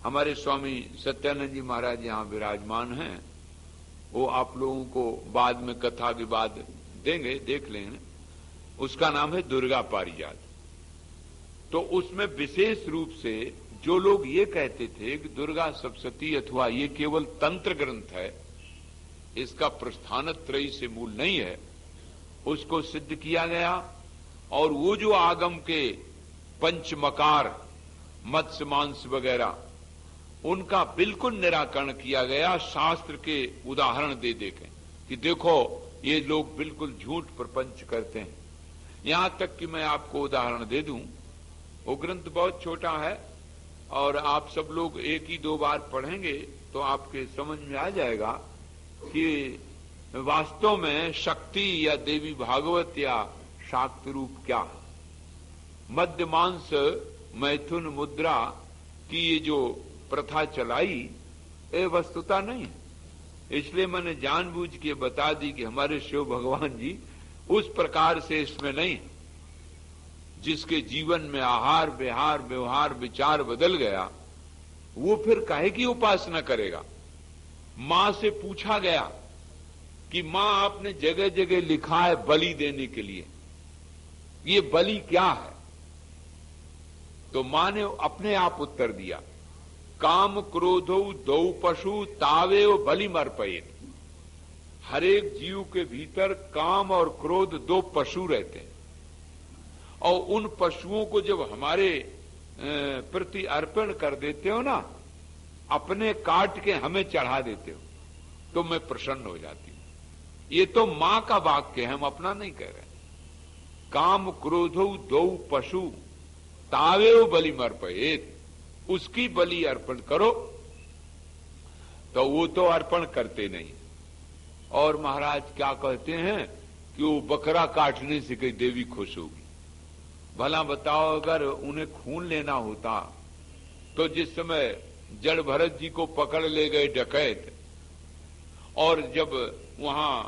हमारे स्वामी सत्यानंद जी महाराज यहां विराजमान हैं, वो आप लोगों को बाद में कथा के बाद देंगे, देख लेंगे। उसका नाम है दुर्गा पारिजात। तो उसमें विशेष रूप से जो लोग ये कहते थे कि दुर्गा सप्तशती अथवा ये केवल तंत्र ग्रंथ है, इसका प्रस्थानत्रयी से मूल नहीं है, उसको सिद्ध किया गया। और वो जो आगम के पंचमकार, मत्स्य मांस वगैरह, उनका बिल्कुल निराकरण किया गया शास्त्र के उदाहरण दे देके कि देखो ये लोग बिल्कुल झूठ प्रपंच करते हैं। यहां तक कि मैं आपको उदाहरण दे दूं, वो ग्रंथ बहुत छोटा है और आप सब लोग एक ही दो बार पढ़ेंगे तो आपके समझ में आ जाएगा कि वास्तव में शक्ति या देवी भागवत या शाक्त रूप क्या है। मध्य मांस मैथुन मुद्रा की ये जो प्रथा चलाई, ये वस्तुता नहीं है। इसलिए मैंने जानबूझ के बता दी कि हमारे शिव भगवान जी उस प्रकार से इसमें नहीं है। जिसके जीवन में आहार विहार व्यवहार विचार बदल गया, वो फिर काहे की उपासना करेगा। मां से पूछा गया कि मां आपने जगह जगह लिखा है बलि देने के लिए, ये बलि क्या है? तो मां ने अपने आप उत्तर दिया, काम क्रोधो दौ पशु तावेव बलिमर्पयेत्। हर एक जीव के भीतर काम और क्रोध दो पशु रहते हैं, और उन पशुओं को जब हमारे प्रति अर्पण कर देते हो ना, अपने काट के हमें चढ़ा देते हो, तो मैं प्रसन्न हो जाती हूं। ये तो मां का वाक्य है, हम अपना नहीं कह रहे। काम क्रोधो दौ पशु तावेव बलिमर्पयेत्, उसकी बलि अर्पण करो। तो वो तो अर्पण करते नहीं। और महाराज क्या कहते हैं कि वो बकरा काटने से कई देवी खुश होगी। भला बताओ, अगर उन्हें खून लेना होता तो जिस समय जड़ भरत जी को पकड़ ले गए डकैत, और जब वहां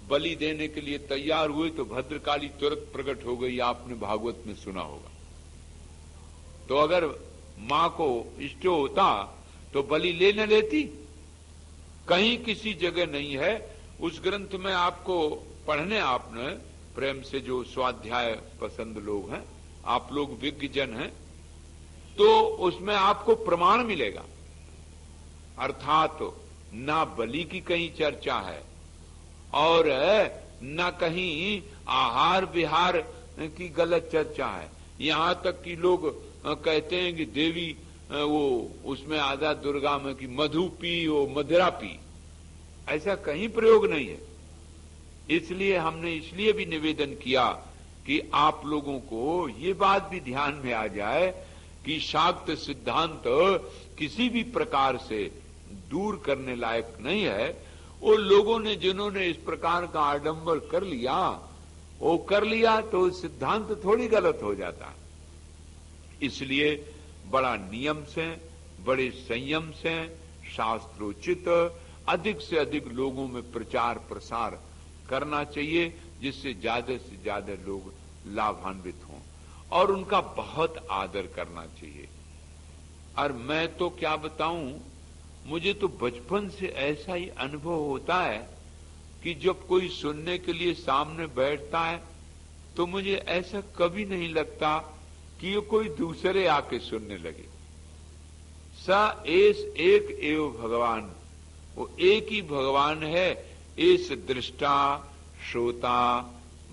बलि देने के लिए तैयार हुए तो भद्रकाली तुरंत प्रकट हो गई, आपने भागवत में सुना होगा। तो अगर मां को इष्ट होता तो बलि ले न लेती? कहीं किसी जगह नहीं है। उस ग्रंथ में आपको पढ़ने, आपने प्रेम से जो स्वाध्याय पसंद लोग हैं, आप लोग विज्ञ जन हैं, तो उसमें आपको प्रमाण मिलेगा। अर्थात ना बलि की कहीं चर्चा है और न कहीं आहार विहार की गलत चर्चा है। यहां तक कि लोग कहते हैं कि देवी वो उसमें आधा दुर्गा में कि मधु पी, वो मदिरा पी, ऐसा कहीं प्रयोग नहीं है। इसलिए हमने इसलिए भी निवेदन किया कि आप लोगों को ये बात भी ध्यान में आ जाए कि शाक्त सिद्धांत किसी भी प्रकार से दूर करने लायक नहीं है। वो लोगों ने जिन्होंने इस प्रकार का आडंबर कर लिया, वो कर लिया तो सिद्धांत थोड़ी गलत हो जाता। इसलिए बड़ा नियम से, बड़े संयम से, शास्त्रोचित अधिक से अधिक लोगों में प्रचार प्रसार करना चाहिए, जिससे ज्यादा से ज्यादा लोग लाभान्वित हों, और उनका बहुत आदर करना चाहिए। और मैं तो क्या बताऊं, मुझे तो बचपन से ऐसा ही अनुभव होता है कि जब कोई सुनने के लिए सामने बैठता है तो मुझे ऐसा कभी नहीं लगता कि ये कोई दूसरे आके सुनने लगे। स एस एक एव भगवान, वो एक ही भगवान है। एस दृष्टा, श्रोता,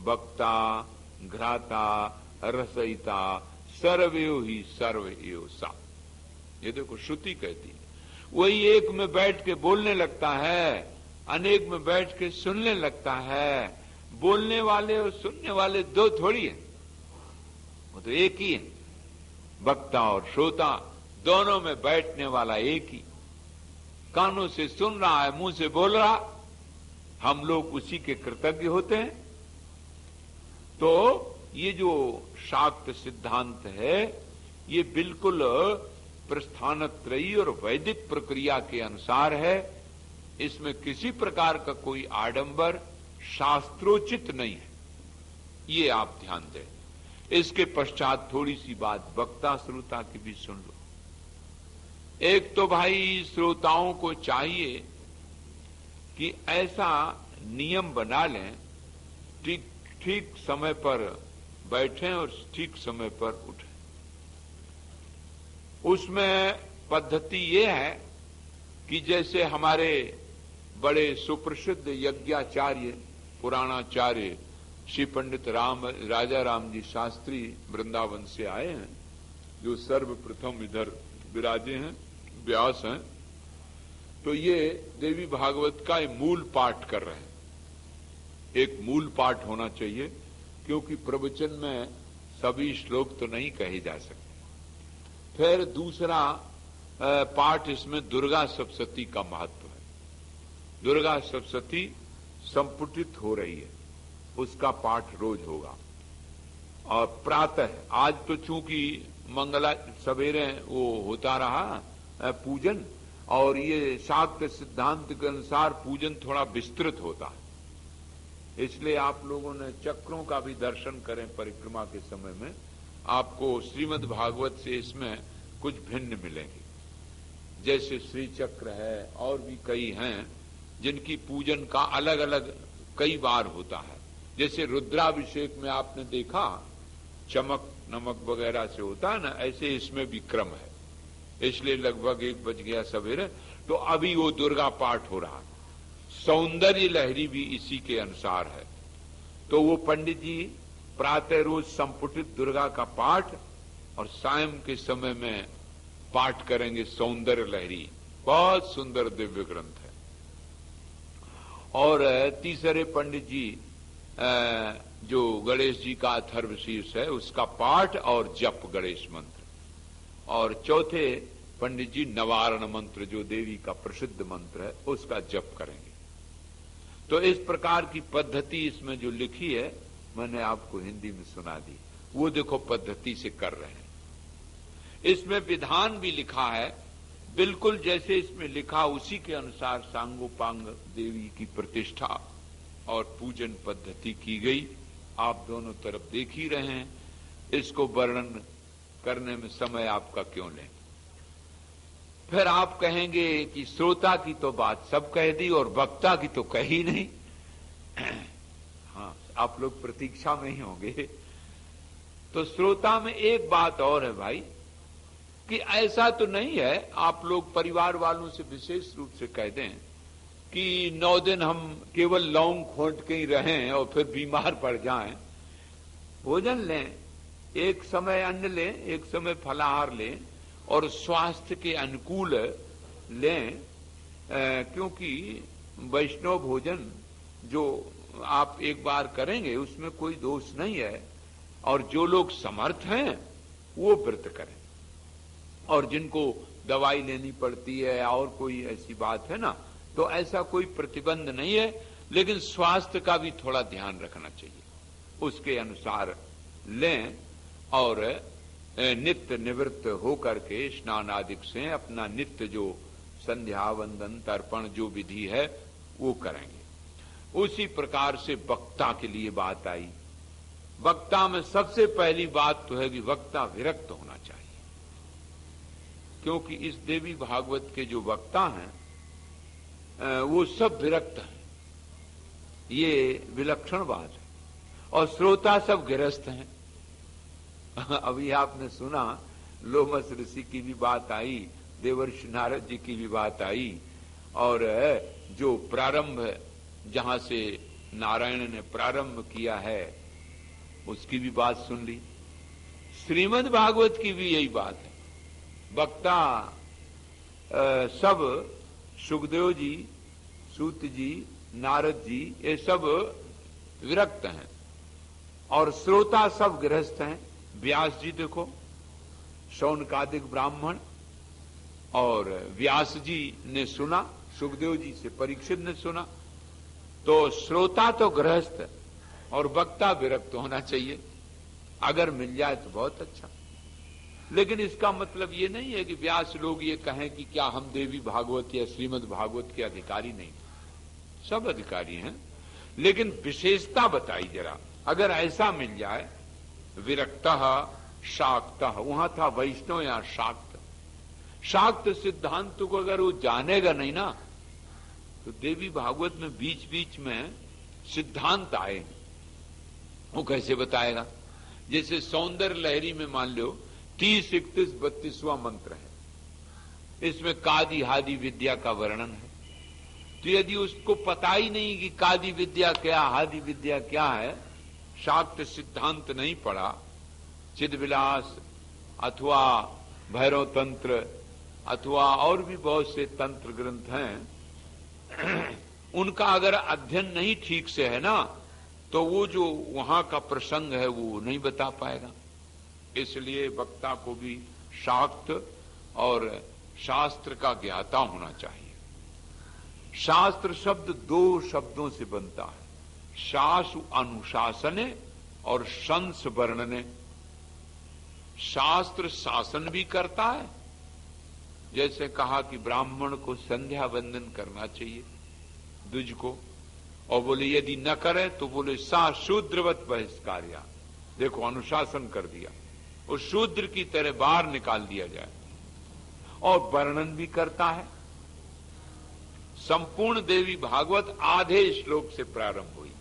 वक्ता, घ्राता, रसयिता, सर्वयो ही सर्व एव सा। ये देखो श्रुति कहती है, वही एक में बैठ के बोलने लगता है, अनेक में बैठ के सुनने लगता है। बोलने वाले और सुनने वाले दो थोड़ी है, वो तो एक ही है। वक्ता और श्रोता दोनों में बैठने वाला एक ही। कानों से सुन रहा है, मुंह से बोल रहा, हम लोग उसी के कृतज्ञ होते हैं। तो ये जो शाक्त सिद्धांत है, ये बिल्कुल प्रस्थानत्रयी और वैदिक प्रक्रिया के अनुसार है। इसमें किसी प्रकार का कोई आडंबर शास्त्रोचित नहीं है, ये आप ध्यान दें। इसके पश्चात थोड़ी सी बात वक्ता श्रोता की भी सुन लो। एक तो भाई श्रोताओं को चाहिए कि ऐसा नियम बना लें, ठीक ठीक समय पर बैठें और ठीक समय पर उठें। उसमें पद्धति ये है कि जैसे हमारे बड़े सुप्रसिद्ध यज्ञाचार्य, पुराणाचार्य श्री पंडित राजा राम जी शास्त्री वृंदावन से आए हैं, जो सर्वप्रथम इधर विराजे हैं, व्यास हैं, तो ये देवी भागवत का मूल पाठ कर रहे हैं। एक मूल पाठ होना चाहिए, क्योंकि प्रवचन में सभी श्लोक तो नहीं कहे जा सकते। फिर दूसरा पाठ, इसमें दुर्गा सप्तशती का महत्व है। दुर्गा सप्तशती संपुटित हो रही है, उसका पाठ रोज होगा। और प्रातः, आज तो चूंकि मंगला सवेरे वो होता रहा पूजन, और ये शाक्त सिद्धांत के अनुसार पूजन थोड़ा विस्तृत होता है, इसलिए आप लोगों ने चक्रों का भी दर्शन करें परिक्रमा के समय में, आपको श्रीमद् भागवत से इसमें कुछ भिन्न मिलेंगे। जैसे श्री चक्र है, और भी कई हैं जिनकी पूजन का अलग अलग कई बार होता है। जैसे रुद्राभिषेक में आपने देखा चमक नमक वगैरह से होता है ना, ऐसे इसमें भी क्रम है। इसलिए लगभग 1 बज गया सवेरे, तो अभी वो दुर्गा पाठ हो रहा है। सौंदर्य लहरी भी इसी के अनुसार है। तो वो पंडित जी प्रातः रोज संपुटित दुर्गा का पाठ और सायं के समय में पाठ करेंगे सौंदर्य लहरी। बहुत सुंदर दिव्य ग्रंथ है। और तीसरे पंडित जी जो गणेश जी का अथर्वशीर्ष है, उसका पाठ और जप गणेश मंत्र। और चौथे पंडित जी नवारण मंत्र, जो देवी का प्रसिद्ध मंत्र है, उसका जप करेंगे। तो इस प्रकार की पद्धति इसमें जो लिखी है, मैंने आपको हिंदी में सुना दी। वो देखो पद्धति से कर रहे हैं। इसमें विधान भी लिखा है, बिल्कुल जैसे इसमें लिखा उसी के अनुसार सांगोपांग देवी की प्रतिष्ठा और पूजन पद्धति की गई। आप दोनों तरफ देख ही रहे हैं। इसको वर्णन करने में समय आपका क्यों लें। फिर आप कहेंगे कि श्रोता की तो बात सब कह दी और वक्ता की तो कही नहीं। हाँ, आप लोग प्रतीक्षा में ही होंगे। तो श्रोता में एक बात और है भाई, कि ऐसा तो नहीं है, आप लोग परिवार वालों से विशेष रूप से कह दें कि 9 दिन हम केवल लौंग खोंट के ही रहें और फिर बीमार पड़ जाएं। भोजन लें, एक समय अन्न लें, एक समय फलाहार लें और स्वास्थ्य के अनुकूल लें, क्योंकि वैष्णव भोजन जो आप एक बार करेंगे उसमें कोई दोष नहीं है। और जो लोग समर्थ हैं वो व्रत करें, और जिनको दवाई लेनी पड़ती है और कोई ऐसी बात है ना, तो ऐसा कोई प्रतिबंध नहीं है, लेकिन स्वास्थ्य का भी थोड़ा ध्यान रखना चाहिए, उसके अनुसार लें और नित्य निवृत्त होकर के स्नान आदि से अपना नित्य जो संध्या वंदन तर्पण जो विधि है वो करेंगे। उसी प्रकार से वक्ता के लिए बात आई। वक्ता में सबसे पहली बात तो है कि वक्ता विरक्त होना चाहिए, क्योंकि इस देवी भागवत के जो वक्ता हैं वो सब विरक्त हैं, ये विलक्षण बात है। और श्रोता सब गृहस्थ हैं। अभी आपने सुना लोमस ऋषि की भी बात आई, देवर्षि नारद जी की भी बात आई, और जो प्रारंभ जहां से नारायण ने प्रारंभ किया है उसकी भी बात सुन ली। श्रीमद् भागवत की भी यही बात है। वक्ता सब सुखदेव जी, सूत जी, नारद जी, ये सब विरक्त हैं और श्रोता सब गृहस्थ हैं। व्यास जी देखो, शौनकादिक ब्राह्मण, और व्यास जी ने सुना, सुखदेव जी से परीक्षित ने सुना, तो श्रोता तो गृहस्थ और वक्ता विरक्त होना चाहिए। अगर मिल जाए तो बहुत अच्छा, लेकिन इसका मतलब ये नहीं है कि व्यास लोग ये कहें कि क्या हम देवी भागवत या श्रीमद् भागवत के अधिकारी नहीं, सब अधिकारी हैं, लेकिन विशेषता बताई जरा। अगर ऐसा मिल जाए, विरक्तः शाक्तः, वहां था वैष्णव या शाक्त। शाक्त सिद्धांत को अगर वो जानेगा नहीं ना, तो देवी भागवत में बीच बीच में सिद्धांत आए, वो कैसे बताएगा? जैसे सौंदर्य लहरी में मान लो 30, 31, 32वां मंत्र है, इसमें कादि हादि विद्या का वर्णन है। तो यदि उसको पता ही नहीं कि कादि विद्या क्या, हादि विद्या क्या है, शाक्त सिद्धांत नहीं पढ़ा, चिदविलास अथवा भैरव तंत्र अथवा और भी बहुत से तंत्र ग्रंथ हैं, उनका अगर अध्ययन नहीं ठीक से है ना, तो वो जो वहां का प्रसंग है वो नहीं बता पाएगा। इसलिए वक्ता को भी शाक्त और शास्त्र का ज्ञाता होना चाहिए। शास्त्र शब्द 2 शब्दों से बनता है, शासु अनुशासने और शंस वर्णने। शास्त्र शासन भी करता है, जैसे कहा कि ब्राह्मण को संध्या वंदन करना चाहिए द्विज को, और बोले यदि न करे तो बोले सा शूद्रवत बहिष्कार्या। देखो अनुशासन कर दिया, उस शूद्र की तरह बाहर निकाल दिया जाए। और वर्णन भी करता है। संपूर्ण देवी भागवत आधे श्लोक से प्रारंभ हुई,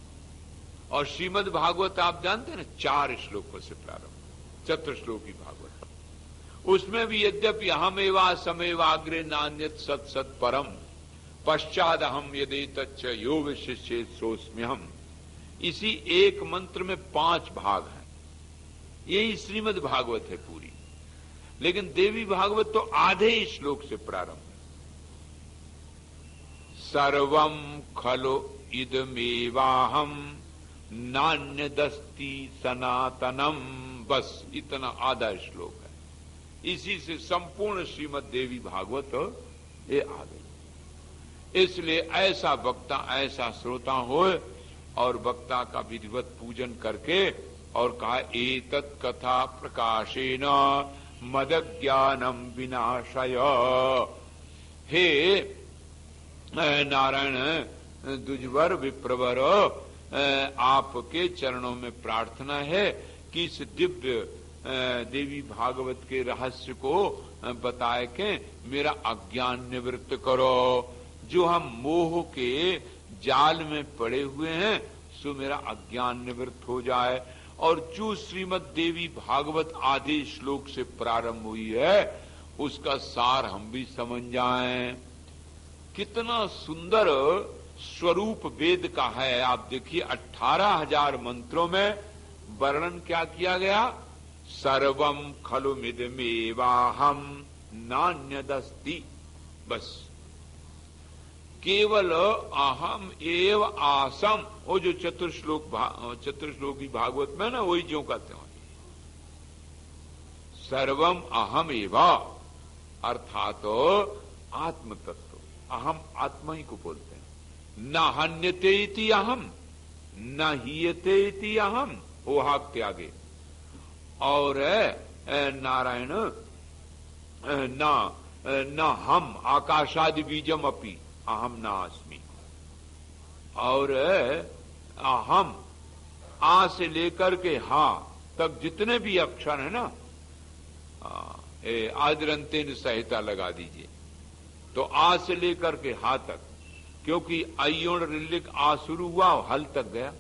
और श्रीमद् भागवत आप जानते हैं ना 4 श्लोकों से प्रारंभ, चतुर्श्लोकी भागवत। उसमें भी यद्यपि अहमेवा समेवाग्रे नान्यत सत सत परम पश्चाद अहम यदि तच्च यो विशिष्य सोस्म्यहम, इसी एक मंत्र में 5 भाग हैं। यही श्रीमद् भागवत है पूरी, लेकिन देवी भागवत तो आधे ही श्लोक से प्रारंभ है। सर्वम खलो इदमेवाहम नान्यदस्ति सनातनम, बस इतना आधा श्लोक है। इसी से संपूर्ण श्रीमद् देवी भागवत ये आ गई। इसलिए ऐसा वक्ता, ऐसा श्रोता होए और वक्ता का विधिवत पूजन करके, और कहा एतत् कथा प्रकाशेन मदज्ञानम विनाशय। हे नारायण द्विजवर विप्रवर, आपके चरणों में प्रार्थना है कि इस दिव्य देवी भागवत के रहस्य को बताए के मेरा अज्ञान निवृत्त करो। जो हम मोह के जाल में पड़े हुए हैं, सो मेरा अज्ञान निवृत्त हो जाए। और जो श्रीमद् देवी भागवत आधे श्लोक से प्रारंभ हुई है, उसका सार हम भी समझ जाएं। कितना सुंदर स्वरूप वेद का है। आप देखिए 18,000 मंत्रों में वर्णन क्या किया गया? सर्वम खलुमिदमेवाहम नान्यदस्ति, बस केवल अहम एव आसम। वो जो चतुर्श्लोकी भागवत में ना, वही जो कहते हैं सर्वम अहम एव, अर्थात आत्म तत्व। अहम आत्मा ही को बोलते हैं। न हन्यते इति अहम, न हीयते इति अहम, ओहाक त्यागे। और नारायण न हम आकाशादि बीजम अपि अहम न अस्मि। और अहम आ से लेकर के हा तक जितने भी अक्षर है ना, आदरंतेन संहिता लगा दीजिए, तो आ से लेकर के हा तक, क्योंकि अयोण रिलिक आ शुरू हुआ और हल तक गया,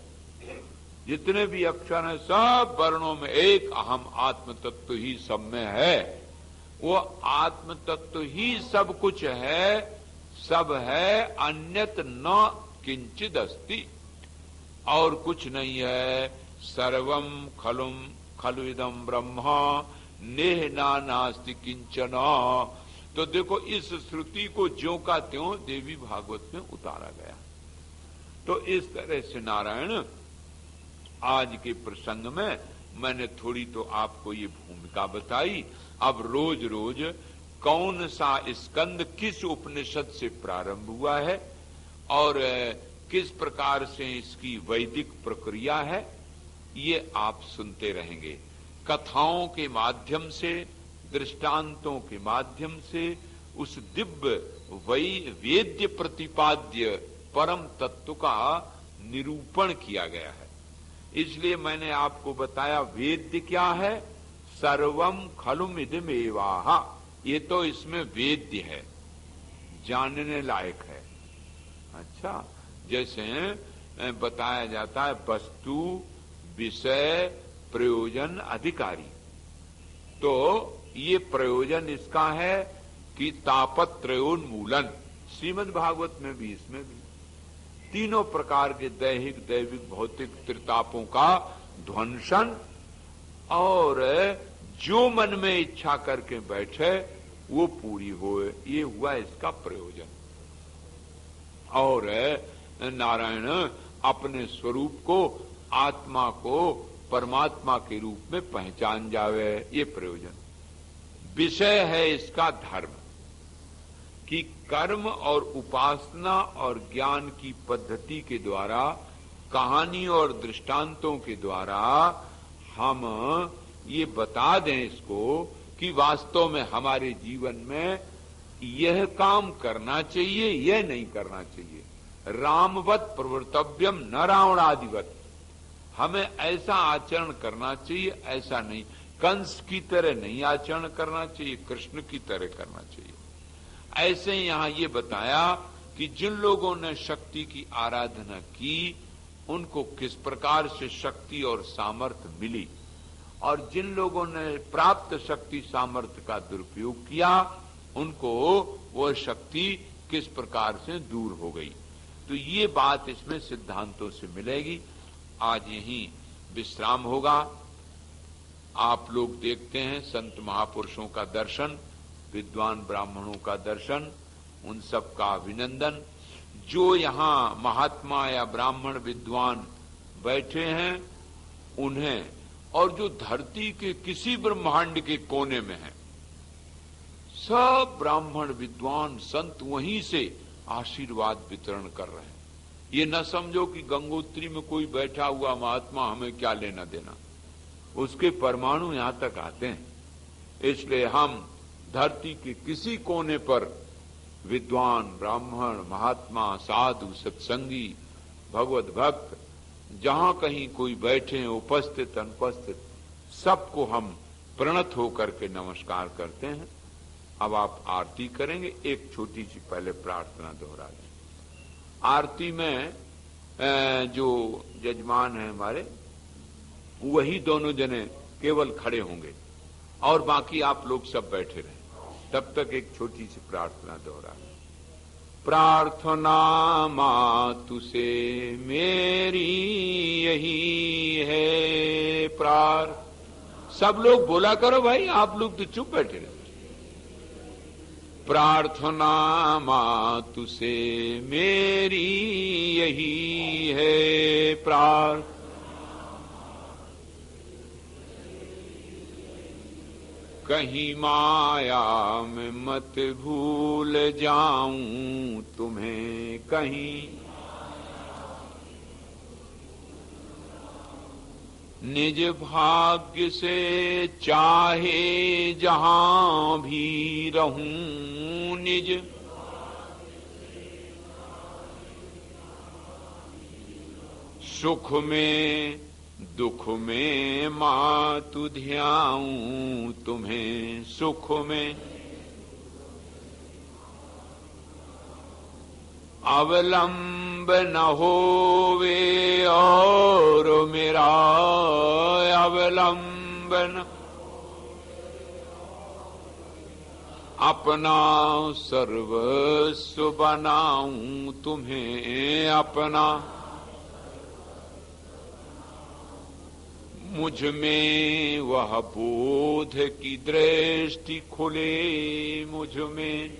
जितने भी अक्षर हैं सब वर्णों में एक अहम आत्म तत्व ही सब में है। वो आत्म तत्व ही सब कुछ है, सब है, अन्यत न किंचिद अस्ति, और कुछ नहीं है। सर्वम खलु इदम ब्रह्मा नेह नास्ति किंचन। तो देखो इस श्रुति को ज्यों का त्यों देवी भागवत में उतारा गया। तो इस तरह से नारायण आज के प्रसंग में मैंने थोड़ी तो आपको ये भूमिका बताई। अब रोज रोज कौन सा स्कंद किस उपनिषद से प्रारंभ हुआ है और किस प्रकार से इसकी वैदिक प्रक्रिया है, ये आप सुनते रहेंगे। कथाओं के माध्यम से, दृष्टांतों के माध्यम से उस दिव्य वेद्य प्रतिपाद्य परम तत्व का निरूपण किया गया है। इसलिए मैंने आपको बताया वेद्य क्या है, सर्वम खलुमिदमेवाहा, ये तो इसमें वेद्य है, जानने लायक है। अच्छा, जैसे बताया जाता है वस्तु विषय प्रयोजन अधिकारी, तो ये प्रयोजन इसका है कि तापत्रयोन्मूलन, श्रीमद् भागवत में भी इसमें भी तीनों प्रकार के दैहिक दैविक भौतिक त्रितापों का ध्वंसन, और जो मन में इच्छा करके बैठे वो पूरी हो, ये हुआ इसका प्रयोजन। और नारायण अपने स्वरूप को, आत्मा को परमात्मा के रूप में पहचान जावे, ये प्रयोजन। विषय है इसका धर्म, कि कर्म और उपासना और ज्ञान की पद्धति के द्वारा, कहानी और दृष्टांतों के द्वारा हम ये बता दें इसको कि वास्तव में हमारे जीवन में यह काम करना चाहिए, यह नहीं करना चाहिए। रामवत प्रवर्तव्यम न रावणादिवत, हमें ऐसा आचरण करना चाहिए, ऐसा नहीं। कंस की तरह नहीं आचरण करना चाहिए, कृष्ण की तरह करना चाहिए। ऐसे यहां ये बताया कि जिन लोगों ने शक्ति की आराधना की उनको किस प्रकार से शक्ति और सामर्थ्य मिली, और जिन लोगों ने प्राप्त शक्ति सामर्थ्य का दुरुपयोग किया उनको वह शक्ति किस प्रकार से दूर हो गई। तो ये बात इसमें सिद्धांतों से मिलेगी। आज यहीं विश्राम होगा। आप लोग देखते हैं संत महापुरुषों का दर्शन, विद्वान ब्राह्मणों का दर्शन, उन सब का अभिनंदन। जो यहाँ महात्मा या ब्राह्मण विद्वान बैठे हैं उन्हें, और जो धरती के किसी ब्रह्मांड के कोने में है, सब ब्राह्मण विद्वान संत वहीं से आशीर्वाद वितरण कर रहे हैं। ये न समझो कि गंगोत्री में कोई बैठा हुआ महात्मा, हमें क्या लेना देना, उसके परमाणु यहां तक आते हैं। इसलिए हम धरती के किसी कोने पर विद्वान ब्राह्मण महात्मा साधु सत्संगी भगवत भक्त जहां कहीं कोई बैठे हैं, उपस्थित अनुपस्थित, सबको हम प्रणत होकर के नमस्कार करते हैं। अब आप आरती करेंगे। एक छोटी सी पहले प्रार्थना दोहरा दें। आरती में जो यजमान है हमारे, वही दोनों जने केवल खड़े होंगे और बाकी आप लोग सब बैठे रहें। तब तक एक छोटी सी प्रार्थना दोहरा दें। प्रार्थना मातु से मेरी यही है सब लोग बोला करो भाई, आप लोग तो चुप बैठे रहे। प्रार्थना मातु से मेरी यही है कहीं माया में मत भूल जाऊं तुम्हें कहीं, निज भाग्य से चाहे जहां भी रहूं, निज सुख में दुख में मातु ध्याऊं तुम्हें, सुख में अवलंब न होवे और मेरा अवलंबन, अपना सर्वस्व बनाऊं तुम्हें अपना, मुझ में वह बोध की दृष्टि खुले, मुझ में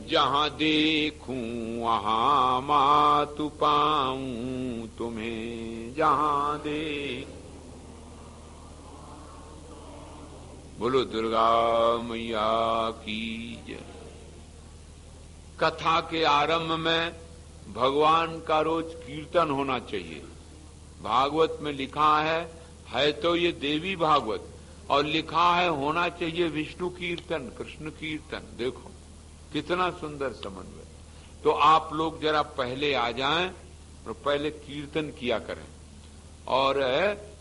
जहां देखूं वहां मातु पाऊं तुम्हें, जहां देख। बोलो दुर्गा मैया की जय। कथा के आरंभ में भगवान का रोज कीर्तन होना चाहिए। भागवत में लिखा है तो ये देवी भागवत, और लिखा है होना चाहिए विष्णु कीर्तन, कृष्ण कीर्तन। देखो कितना सुंदर समन्वय। तो आप लोग जरा पहले आ जाएं और पहले कीर्तन किया करें, और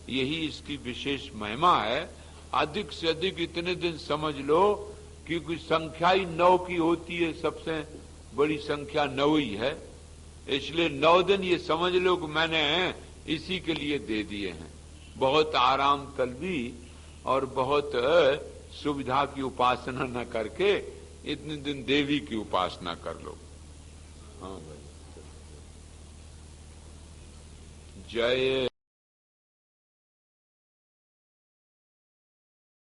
यही इसकी विशेष महिमा है। अधिक से अधिक इतने दिन समझ लो, क्योंकि संख्या ही 9 की होती है, सबसे बड़ी संख्या 9 ही है, इसलिए 9 दिन ये समझ लो कि मैंने इसी के लिए दे दिए हैं। बहुत आराम तलबी और बहुत सुविधा की उपासना न करके इतने दिन देवी की उपासना कर लो। हाँ भाई, जय